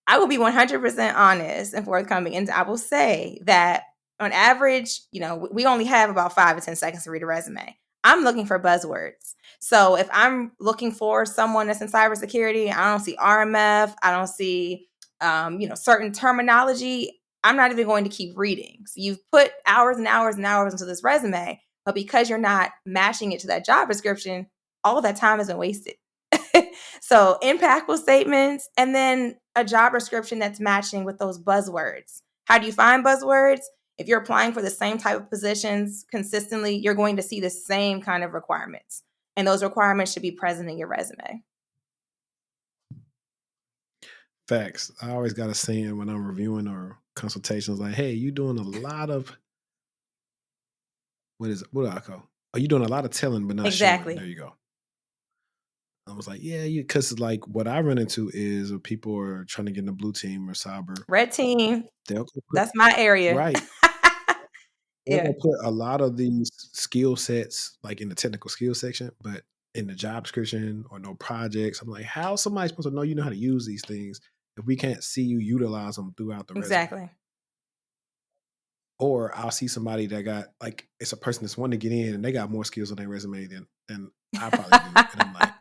Speaker 2: I will be 100% honest and forthcoming, and I will say that on average, we only have about 5 to 10 seconds to read a resume. I'm looking for buzzwords. So if I'm looking for someone that's in cybersecurity, I don't see RMF, I don't see certain terminology, I'm not even going to keep reading. So you've put hours and hours and hours into this resume, but because you're not matching it to that job description, all of that time has been wasted. So impactful statements, and then a job description that's matching with those buzzwords. How do you find buzzwords? If you're applying for the same type of positions consistently, you're going to see the same kind of requirements. And those requirements should be present in your resume.
Speaker 1: Facts. I always got a saying when I'm reviewing or consultations like, hey, you doing a lot of, what do I call? Are you doing a lot of telling but not showing?
Speaker 2: Exactly.
Speaker 1: There you go. I was like, yeah, because like what I run into is when people are trying to get in the blue team or cyber,
Speaker 2: Red team,
Speaker 1: they'll go put,
Speaker 2: that's my area.
Speaker 1: right. They're
Speaker 2: Yeah,
Speaker 1: gonna put a lot of these skill sets like in the technical skill section, but in the job description or no projects. I'm like, how somebody supposed to know you know how to use these things if we can't see you utilize them throughout the resume?
Speaker 2: exactly.
Speaker 1: Or I'll see somebody that got like it's a person that's wanting to get in and they got more skills on their resume than I probably do. And I'm like,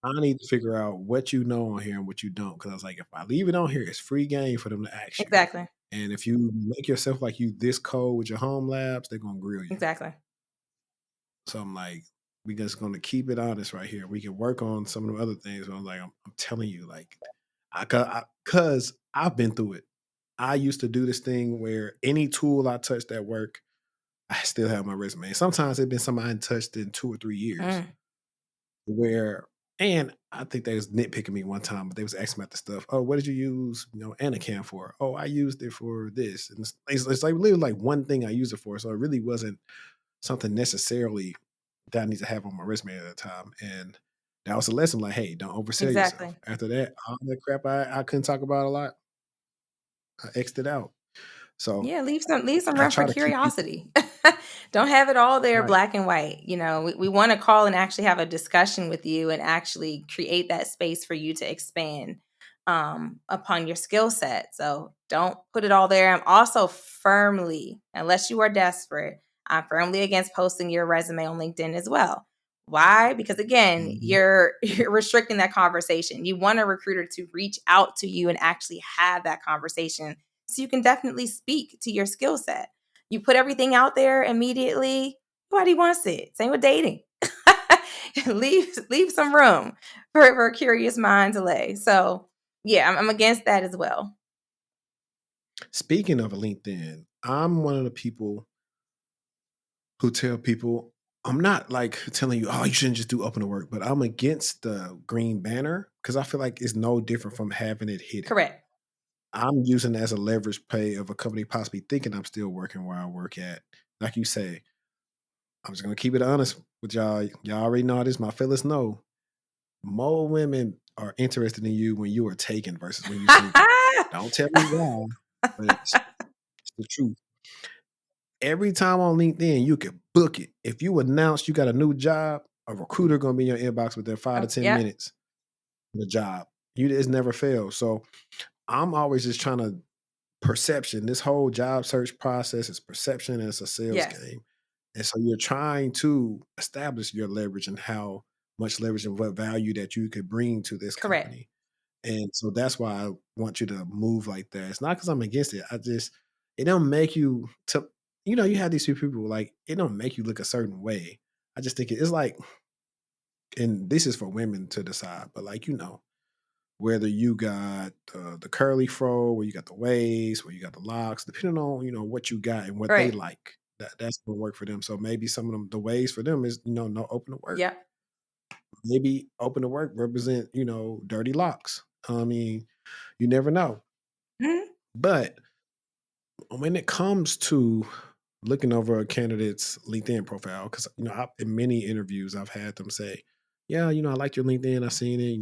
Speaker 1: I need to figure out what you know on here and what you don't. Cause I was like, if I leave it on here, it's free game for them to ask you.
Speaker 2: Exactly.
Speaker 1: And if you make yourself like you this cold with your home labs, they're gonna grill you.
Speaker 2: Exactly.
Speaker 1: So I'm like, we just gonna keep it honest right here. We can work on some of the other things. But I'm like, I'm telling you, like, cause I've been through it. I used to do this thing where any tool I touched at work, I still have my resume. Sometimes it's been something I hadn't touched in 2 or 3 years.
Speaker 2: Mm.
Speaker 1: Where and I think they was nitpicking me one time, but they was asking about the stuff. Oh, what did you use, Anakin for? Oh, I used it for this. And it's like literally like one thing I used it for. So it really wasn't something necessarily that I need to have on my resume at the time. And that was a lesson like, hey, don't oversell yourself.
Speaker 2: Exactly.
Speaker 1: After that, all that crap I couldn't talk about a lot, I X'd it out. So
Speaker 2: Yeah, leave some
Speaker 1: I
Speaker 2: room for
Speaker 1: try to keep people
Speaker 2: curiosity. Don't have it all there
Speaker 1: right.
Speaker 2: black and white. We want to call and actually have a discussion with you and actually create that space for you to expand upon your skill set. So don't put it all there. I'm also firmly, unless you are desperate, I'm firmly against posting your resume on LinkedIn as well. Why? Because again,
Speaker 1: Mhm.
Speaker 2: you're restricting that conversation. You want a recruiter to reach out to you and actually have that conversation so you can definitely speak to your skill set. You put everything out there immediately, nobody wants it. Same with dating. leave some room for a curious mind to lay. So yeah, I'm against that as well.
Speaker 1: Speaking of LinkedIn, I'm one of the people who tell people I'm not like telling you, oh, you shouldn't just do open to work, but I'm against the green banner because I feel like it's no different from having it hidden.
Speaker 2: Correct.
Speaker 1: I'm using it as a leverage play of a company possibly thinking I'm still working where I work at. Like you say, I'm just gonna keep it honest with y'all. Y'all already know this. My fellas know more women are interested in you when you are taken versus when you single. Don't tell me why, but it's the truth. Every time on LinkedIn, you can book it. If you announce you got a new job, a recruiter gonna be in your inbox within 5 to 10
Speaker 2: Yep.
Speaker 1: minutes. The job, it's never fails. So I'm always just trying to perception. This whole job search process is perception, and it's a sales
Speaker 2: Yes.
Speaker 1: game. And so you're trying to establish your leverage and how much leverage and what value that you could bring to this
Speaker 2: Correct.
Speaker 1: company. And so that's why I want you to move like that. It's not because I'm against it. It don't make you to, you have these few people like, it don't make you look a certain way. I just think it's like, and this is for women to decide, but like, whether you got the curly fro, where you got the waves, where you got the locks, depending on, what you got and what they
Speaker 2: Right.
Speaker 1: like. That's gonna work for them. So maybe some of them, the waves for them is, no open to work.
Speaker 2: Yep.
Speaker 1: Maybe open to work represent, dirty locks. I mean, you never know.
Speaker 2: Mhm.
Speaker 1: But when it comes to looking over a candidate's LinkedIn profile, because in many interviews I've had them say, "Yeah, I like your LinkedIn. I've seen it.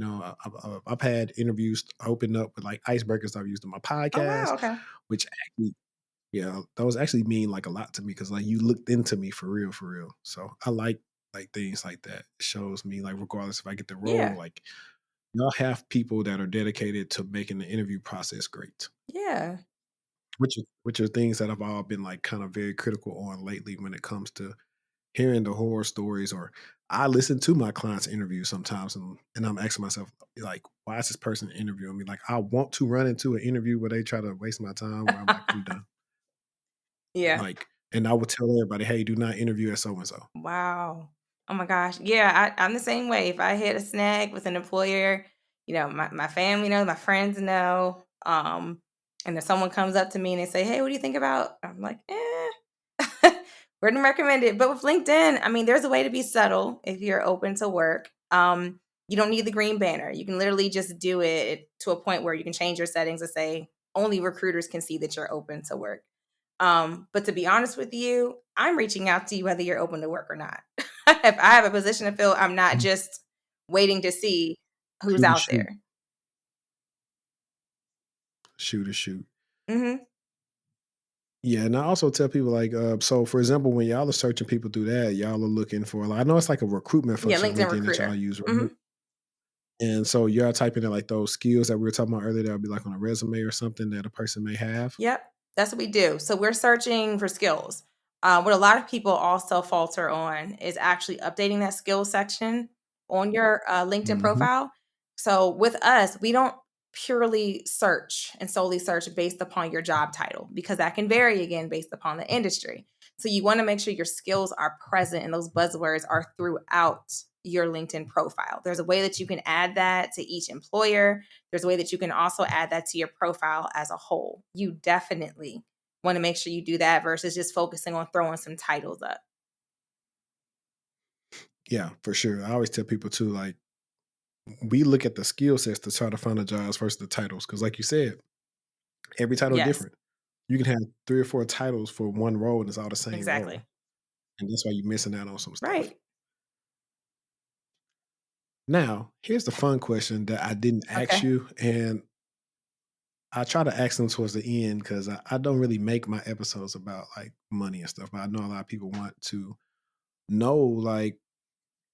Speaker 1: I've had interviews open up with like icebreakers I've used in my
Speaker 2: Oh wow.
Speaker 1: podcast,
Speaker 2: Okay.
Speaker 1: which actually, yeah, those actually mean like a lot to me because like you looked into me for real, for real. So I like things like that. It shows me like regardless if I get the role,
Speaker 2: Yeah.
Speaker 1: like y'all have people that are dedicated to making the interview process great.
Speaker 2: Yeah.
Speaker 1: Which are things that I've all been like kind of very critical on lately when it comes to hearing the horror stories. Or I listen to my clients' interviews sometimes, and I'm asking myself like, why is this person interviewing me? Like I want to run into an interview where they try to waste my time where I'm like, we done.
Speaker 2: Yeah.
Speaker 1: Like, and I would tell everybody, hey, do not interview at so and so.
Speaker 2: Wow. Oh my gosh. Yeah, I'm the same way. If I hit a snag with an employer, my family knows, my friends know. And if someone comes up to me and they say, "Hey, what do you think about?" I'm like, wouldn't recommend it. But with LinkedIn, I mean, there's a way to be subtle if you're open to work. You don't need the green banner. You can literally just do it to a point where you can change your settings to say only recruiters can see that you're open to work. But to be honest with you, I'm reaching out to you whether you're open to work or not. If I have a position to fill, I'm not
Speaker 1: Mm.
Speaker 2: just waiting to see who's
Speaker 1: Shoot to
Speaker 2: out
Speaker 1: shoot,
Speaker 2: there.
Speaker 1: shoot to shoot.
Speaker 2: Hmm.
Speaker 1: Yeah, and I also tell people like, so for example, when y'all are searching people through that, y'all are looking for like, I know it's like a recruitment
Speaker 2: Yeah,
Speaker 1: function on
Speaker 2: LinkedIn
Speaker 1: LinkedIn that y'all
Speaker 2: Recruiter.
Speaker 1: use,
Speaker 2: Hmm.
Speaker 1: right? And so you're typing in like those skills that we were talking about earlier that would be like on a resume or something that a person may have.
Speaker 2: Yep, that's what we do. So we're searching for skills. What a lot of people also falter on is actually updating that skills section on your LinkedIn
Speaker 1: Hmm.
Speaker 2: profile. So with us, we don't purely search and solely search based upon your job title because that can vary again based upon the industry. So you want to make sure your skills are present and those buzzwords are throughout your LinkedIn profile. There's a way that you can add that to each employer. There's a way that you can also add that to your profile as a whole. You definitely want to make sure you do that versus just focusing on throwing some titles up.
Speaker 1: Yeah, for sure. I always tell people too, like, we look at the skill sets to try to find the jobs versus the titles. Because, like you said, every title is
Speaker 2: Yes,
Speaker 1: different. You can have 3 or 4 titles for one role, and it's all the same role.
Speaker 2: exactly.
Speaker 1: And that's why you're missing out on some stuff.
Speaker 2: Right.
Speaker 1: Now, here's the fun question that I didn't ask
Speaker 2: Okay.
Speaker 1: you, and I try to ask them towards the end because I don't really make my episodes about like money and stuff. But I know a lot of people want to know, like,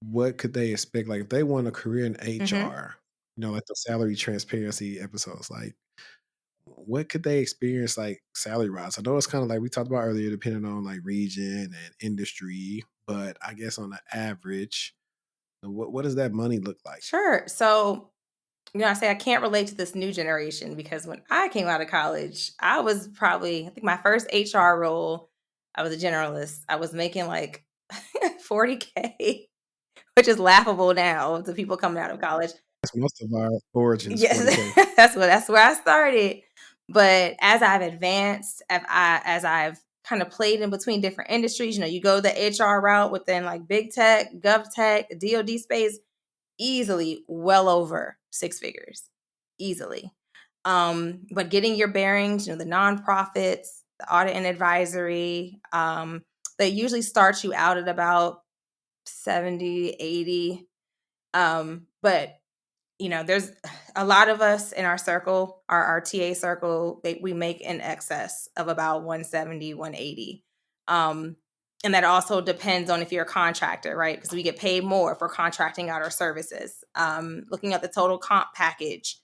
Speaker 1: what could they expect? Like, if they want a career in HR, like the salary transparency episodes, like, what could they experience, like, salary rise? I know it's kind of like we talked about earlier, depending on like region and industry, but I guess on the average, what does that money look like?
Speaker 2: Sure. So, I say I can't relate to this new generation because when I came out of college, I was probably, I think my first HR role, I was a generalist. I was making like 40K, which is laughable now to people coming out of college.
Speaker 1: That's most of our origins,
Speaker 2: Yes,
Speaker 1: 40K.
Speaker 2: that's where I started. But as I've advanced, as I've kind of played in between different industries, you go the HR route within like big tech, gov tech, the DoD space, easily well over 6 figures, easily. But getting your bearings, the nonprofits, the audit and advisory, they usually start you out at about 70, 80. But there's a lot of us in our circle, our TA circle, we make in excess of about 170, 180. And that also depends on if you're a contractor, right? Because we get paid more for contracting out our services. Looking at the total comp package,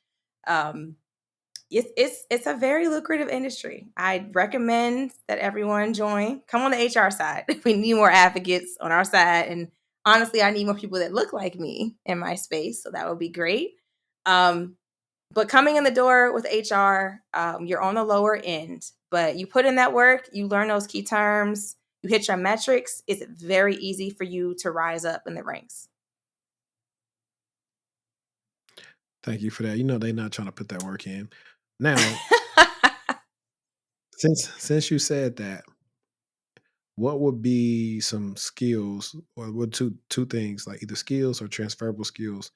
Speaker 2: it's a very lucrative industry. I recommend that everyone join. Come on the HR side. We need more advocates on our side, and honestly, I need more people that look like me in my space. So that would be great. But coming in the door with HR, you're on the lower end, but you put in that work, you learn those key terms, you hit your metrics. It's very easy for you to rise up in the ranks.
Speaker 1: Thank you for that. They're not trying to put that work in. Now, since you said that, what would be some skills, or what two things, like either skills or transferable skills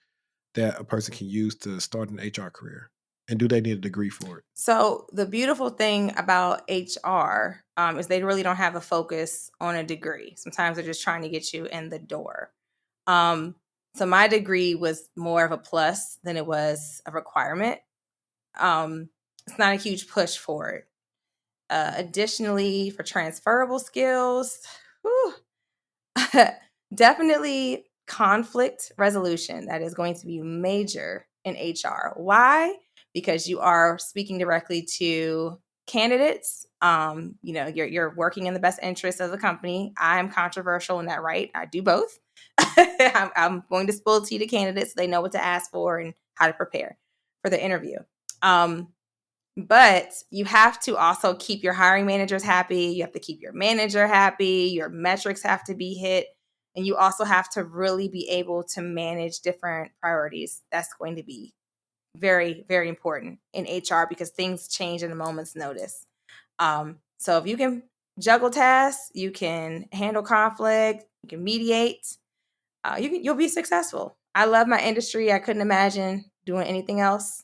Speaker 1: that a person can use to start an HR career? And do they need a degree for it?
Speaker 2: So the beautiful thing about HR is they really don't have a focus on a degree. Sometimes they're just trying to get you in the door. So my degree was more of a plus than it was a requirement. It's not a huge push for it. Additionally, for transferable skills, definitely conflict resolution. That is going to be major in HR. Why? Because you are speaking directly to candidates. You're working in the best interest of the company. I'm controversial in that, right? I do both. I'm going to spill tea to candidates so they know what to ask for and how to prepare for the interview. But you have to also keep your hiring managers happy. You have to keep your manager happy. Your metrics have to be hit. And you also have to really be able to manage different priorities. That's going to be very, very important in HR because things change in a moment's notice. So if you can juggle tasks, you can handle conflict, you can mediate, you'll be successful. I love my industry. I couldn't imagine doing anything else.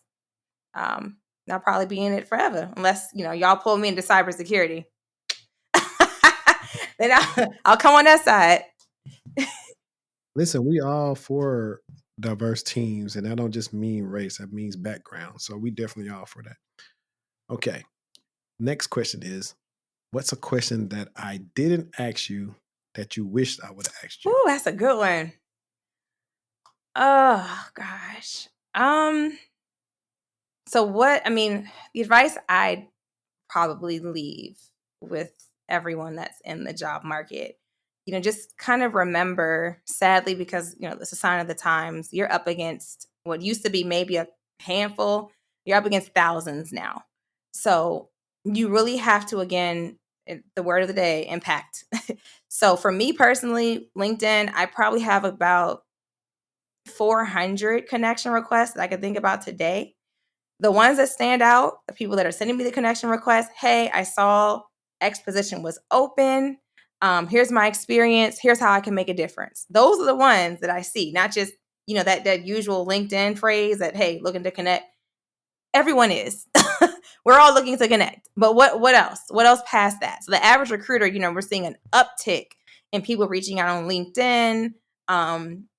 Speaker 2: I'll probably be in it forever unless y'all pull me into cybersecurity. Then I'll come on that side.
Speaker 1: Listen, we all for diverse teams, and that don't just mean race, that means background. So we definitely all for that. Okay. Next question is, what's a question that I didn't ask you that you wished I would have asked you?
Speaker 2: Ooh, that's a good one. Oh gosh. So the advice I'd probably leave with everyone that's in the job market, just kind of remember, sadly, because, it's a sign of the times, you're up against what used to be maybe a handful, you're up against thousands now. So you really have to, again, the word of the day, impact. So for me personally, LinkedIn, I probably have about 400 connection requests that I can think about today. The ones that stand out, the people that are sending me the connection request, hey, I saw X position was open. Here's my experience. Here's how I can make a difference. Those are the ones that I see, not just, that usual LinkedIn phrase that, hey, looking to connect. Everyone is. We're all looking to connect. But what else? What else past that? So the average recruiter, we're seeing an uptick in people reaching out on LinkedIn,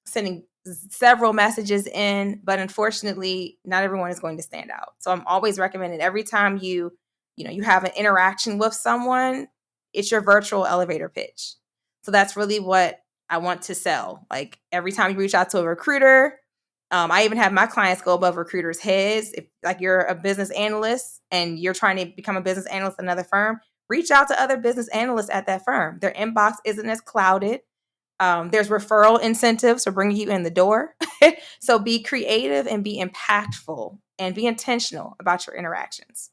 Speaker 2: sending several messages in, but unfortunately, not everyone is going to stand out. So I'm always recommending every time you have an interaction with someone, it's your virtual elevator pitch. So that's really what I want to sell. Like every time you reach out to a recruiter, I even have my clients go above recruiters' heads. If like you're a business analyst and you're trying to become a business analyst at another firm, reach out to other business analysts at that firm. Their inbox isn't as clouded. There's referral incentives for bringing you in the door. So be creative and be impactful and be intentional about your interactions.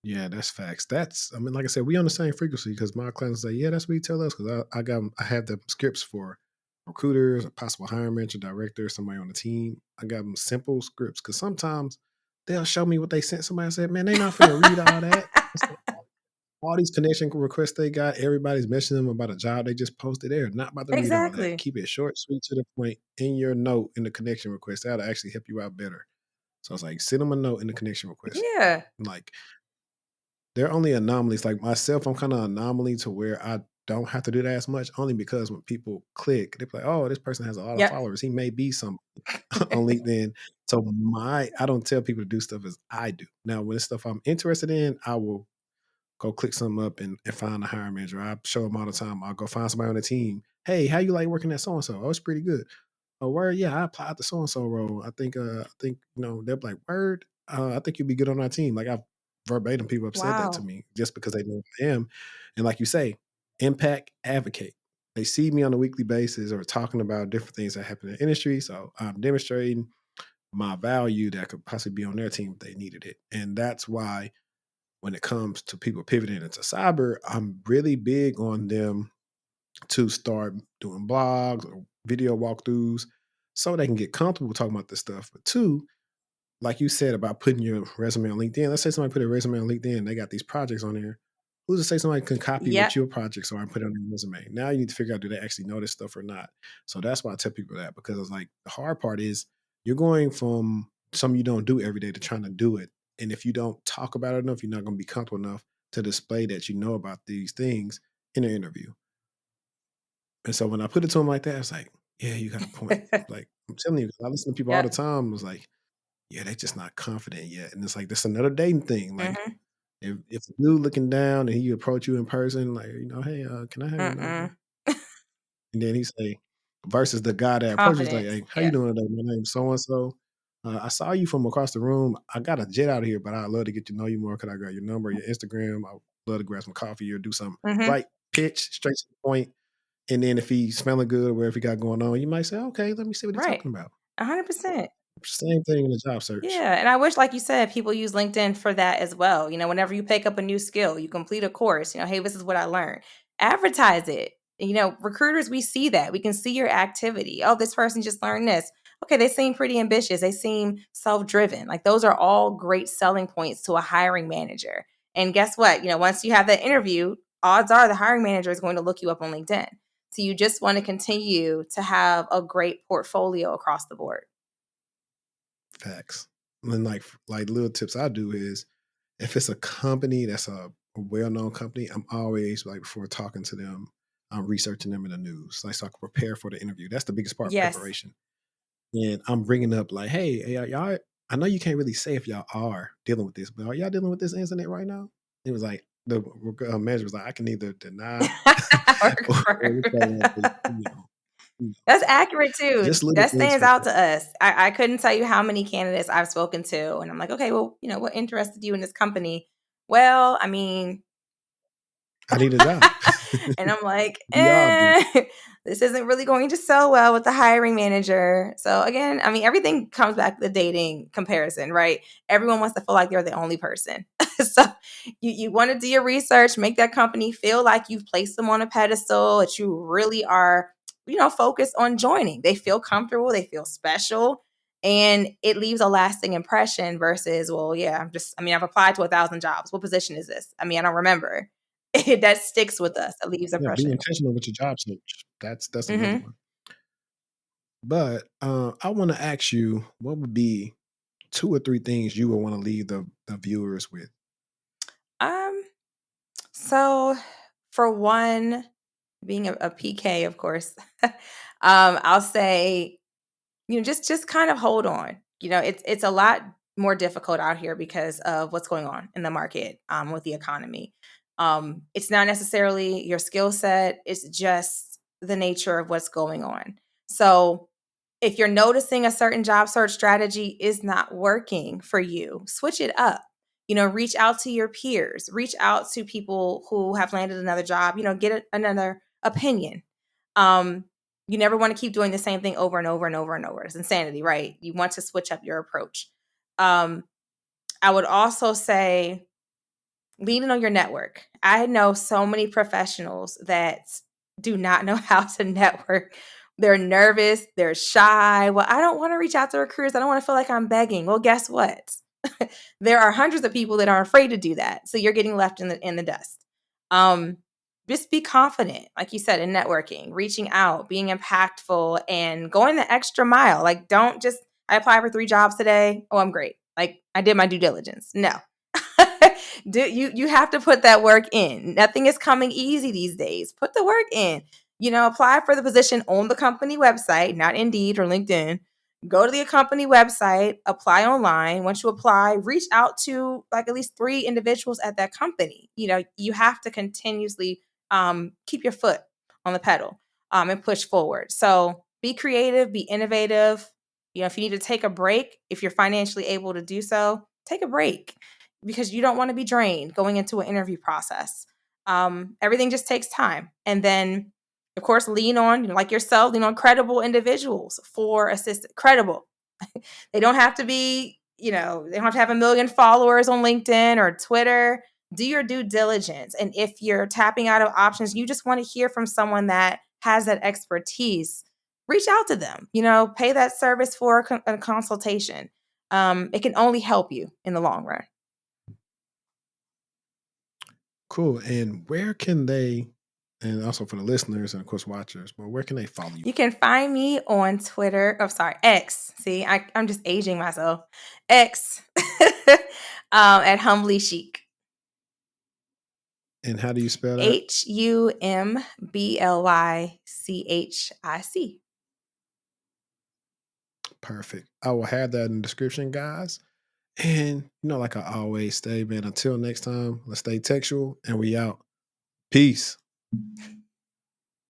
Speaker 1: Yeah, that's facts. Like I said, we on the same frequency because my clients say, yeah, that's what you tell us. Because I have the scripts for recruiters, a possible hiring manager, director, somebody on the team. I got them simple scripts because sometimes they'll show me what they sent. Somebody said, man, they not finna read all that. All these connection requests they got, everybody's mentioning them about a job they just posted. They're not about to read all that.
Speaker 2: Exactly.
Speaker 1: Keep it short, sweet, to the point in your note in the connection request. That'll actually help you out better. So it's like, send them a note in the connection request.
Speaker 2: Yeah.
Speaker 1: Like, they're only anomalies. Like myself, I'm kind of anomaly to where I don't have to do that as much, only because when people click, they're like, oh, this person has a lot of followers. He may be some on LinkedIn. So I don't tell people to do stuff as I do. Now, when it's stuff I'm interested in, I will go click something up and find a hiring manager. I show them all the time. I'll go find somebody on the team. Hey, how you like working at so-and-so? Oh, it's pretty good. Oh, word, yeah, I applied to so-and-so role. I think, they're like, word, I think you'd be good on our team. Like I've verbatim people have said that to
Speaker 2: Wow.
Speaker 1: me just because they know who I am. And like you say, impact, advocate. They see me on a weekly basis or talking about different things that happen in the industry. So I'm demonstrating my value that could possibly be on their team if they needed it. And that's why when it comes to people pivoting into cyber, I'm really big on them to start doing blogs or video walkthroughs so they can get comfortable talking about this stuff. But two, like you said about putting your resume on LinkedIn, let's say somebody put a resume on LinkedIn, they got these projects on there. Who's to say somebody can copy what
Speaker 2: Yep.
Speaker 1: your projects are and put it on their resume? Now you need to figure out, do they actually know this stuff or not? So that's why I tell people that, because it's like the hard part is you're going from something you don't do every day to trying to do it. And if you don't talk about it enough, you're not going to be comfortable enough to display that you know about these things in an interview. And so when I put it to them like that, it's like, yeah, you got a point. Like I'm telling you, I listen to people all the
Speaker 2: Yep.
Speaker 1: time. It was like, yeah, they just not confident yet. And it's like, that's another dating thing. Like
Speaker 2: Mhm.
Speaker 1: if a dude looking down and he approach you in person, like, hey, can I have your number? And then he say, versus the guy that approaches like,
Speaker 2: Confidence.
Speaker 1: hey, how you
Speaker 2: Yeah.
Speaker 1: doing today? My name's so-and-so. I saw you from across the room. I got a jet out of here, but I'd love to get to know you more. Could I grab your number, your Instagram? I'd love to grab some coffee or do something.
Speaker 2: Mhm.
Speaker 1: Right pitch, straight to the point. And then if he's smelling good or whatever he got going on, you might say, okay, let me see what he's
Speaker 2: Right.
Speaker 1: talking about.
Speaker 2: 100%.
Speaker 1: Same thing in the job search.
Speaker 2: Yeah, and I wish, like you said, people use LinkedIn for that as well. Whenever you pick up a new skill, you complete a course, hey, this is what I learned. Advertise it. Recruiters, we see that. We can see your activity. Oh, this person just learned this. Okay, they seem pretty ambitious. They seem self-driven. Like those are all great selling points to a hiring manager. And guess what? Once you have that interview, odds are the hiring manager is going to look you up on LinkedIn. So you just want to continue to have a great portfolio across the board.
Speaker 1: Facts. And like little tips I do is if it's a company that's a well-known company, I'm always like before talking to them, I'm researching them in the news, like so I can prepare for the interview. That's the biggest part,
Speaker 2: Yes.
Speaker 1: preparation. And I'm bringing up like, hey, y'all, I know you can't really say if y'all are dealing with this, but are y'all dealing with this incident right now? It was like the manager was like, I can either deny
Speaker 2: That's accurate too.
Speaker 1: just little
Speaker 2: That
Speaker 1: things
Speaker 2: stands
Speaker 1: like
Speaker 2: out
Speaker 1: that.
Speaker 2: to us. I couldn't tell you how many candidates I've spoken to, and I'm like, okay, well, what interested you in this company? Well, I mean,
Speaker 1: I need a job.
Speaker 2: and I'm like,
Speaker 1: We all do.
Speaker 2: this isn't really going to sell well with the hiring manager. So again, I mean, everything comes back to the dating comparison, right? Everyone wants to feel like they're the only person. So you want to do your research, make that company feel like you've placed them on a pedestal, that you really are focus on joining. They feel comfortable, they feel special, and it leaves a lasting impression versus, well, yeah, I've applied to 1,000 jobs. What position is this? I don't remember. That sticks with us. It leaves
Speaker 1: Yeah, be
Speaker 2: impression.
Speaker 1: intentional with your job search. That's another
Speaker 2: Mm-hmm.
Speaker 1: one. But I want to ask you, what would be 2 or 3 things you would want to leave the viewers with?
Speaker 2: So for one, being a PK, of course, I'll say, just kind of hold on. It's a lot more difficult out here because of what's going on in the market with the economy. It's not necessarily your skill set; it's just the nature of what's going on. So if you're noticing a certain job search strategy is not working for you, switch it up. Reach out to your peers, reach out to people who have landed another job, get another opinion. You never want to keep doing the same thing over and over and over and over. It's insanity, right? You want to switch up your approach. I would also say leaning on your network. I know so many professionals that do not know how to network. They're nervous, they're shy. Well, I don't want to reach out to recruiters. I don't want to feel like I'm begging. Well, guess what? There are hundreds of people that are afraid to do that. So you're getting left in the dust. Just be confident, like you said, in networking, reaching out, being impactful, and going the extra mile. Like, don't just, I applied for 3 jobs today. Oh, I'm great. Like, I did my due diligence. No. You have to put that work in. Nothing is coming easy these days. Put the work in. Apply for the position on the company website, not Indeed or LinkedIn. Go to the company website, apply online. Once you apply, reach out to like at least 3 individuals at that company. You have to continuously keep your foot on the pedal and push forward. So be creative, be innovative. If you need to take a break, if you're financially able to do so, take a break because you don't want to be drained going into an interview process. Everything just takes time. And then, of course, lean on, like yourself, lean on credible individuals for assistance. Credible. They don't have to be, they don't have to have 1 million followers on LinkedIn or Twitter. Do your due diligence. And if you're tapping out of options, you just want to hear from someone that has that expertise, reach out to them, pay that service for a consultation. It can only help you in the long run.
Speaker 1: Cool. And where can they, and also for the listeners and of course watchers, but where can they follow you?
Speaker 2: You can find me on Twitter. Oh, sorry, X. See, I'm just aging myself. X at HumblyChic.
Speaker 1: And how do you spell that?
Speaker 2: HumblyChic.
Speaker 1: Perfect. I will have that in the description, guys. And like I always say, man, until next time, let's stay textual and we out. Peace.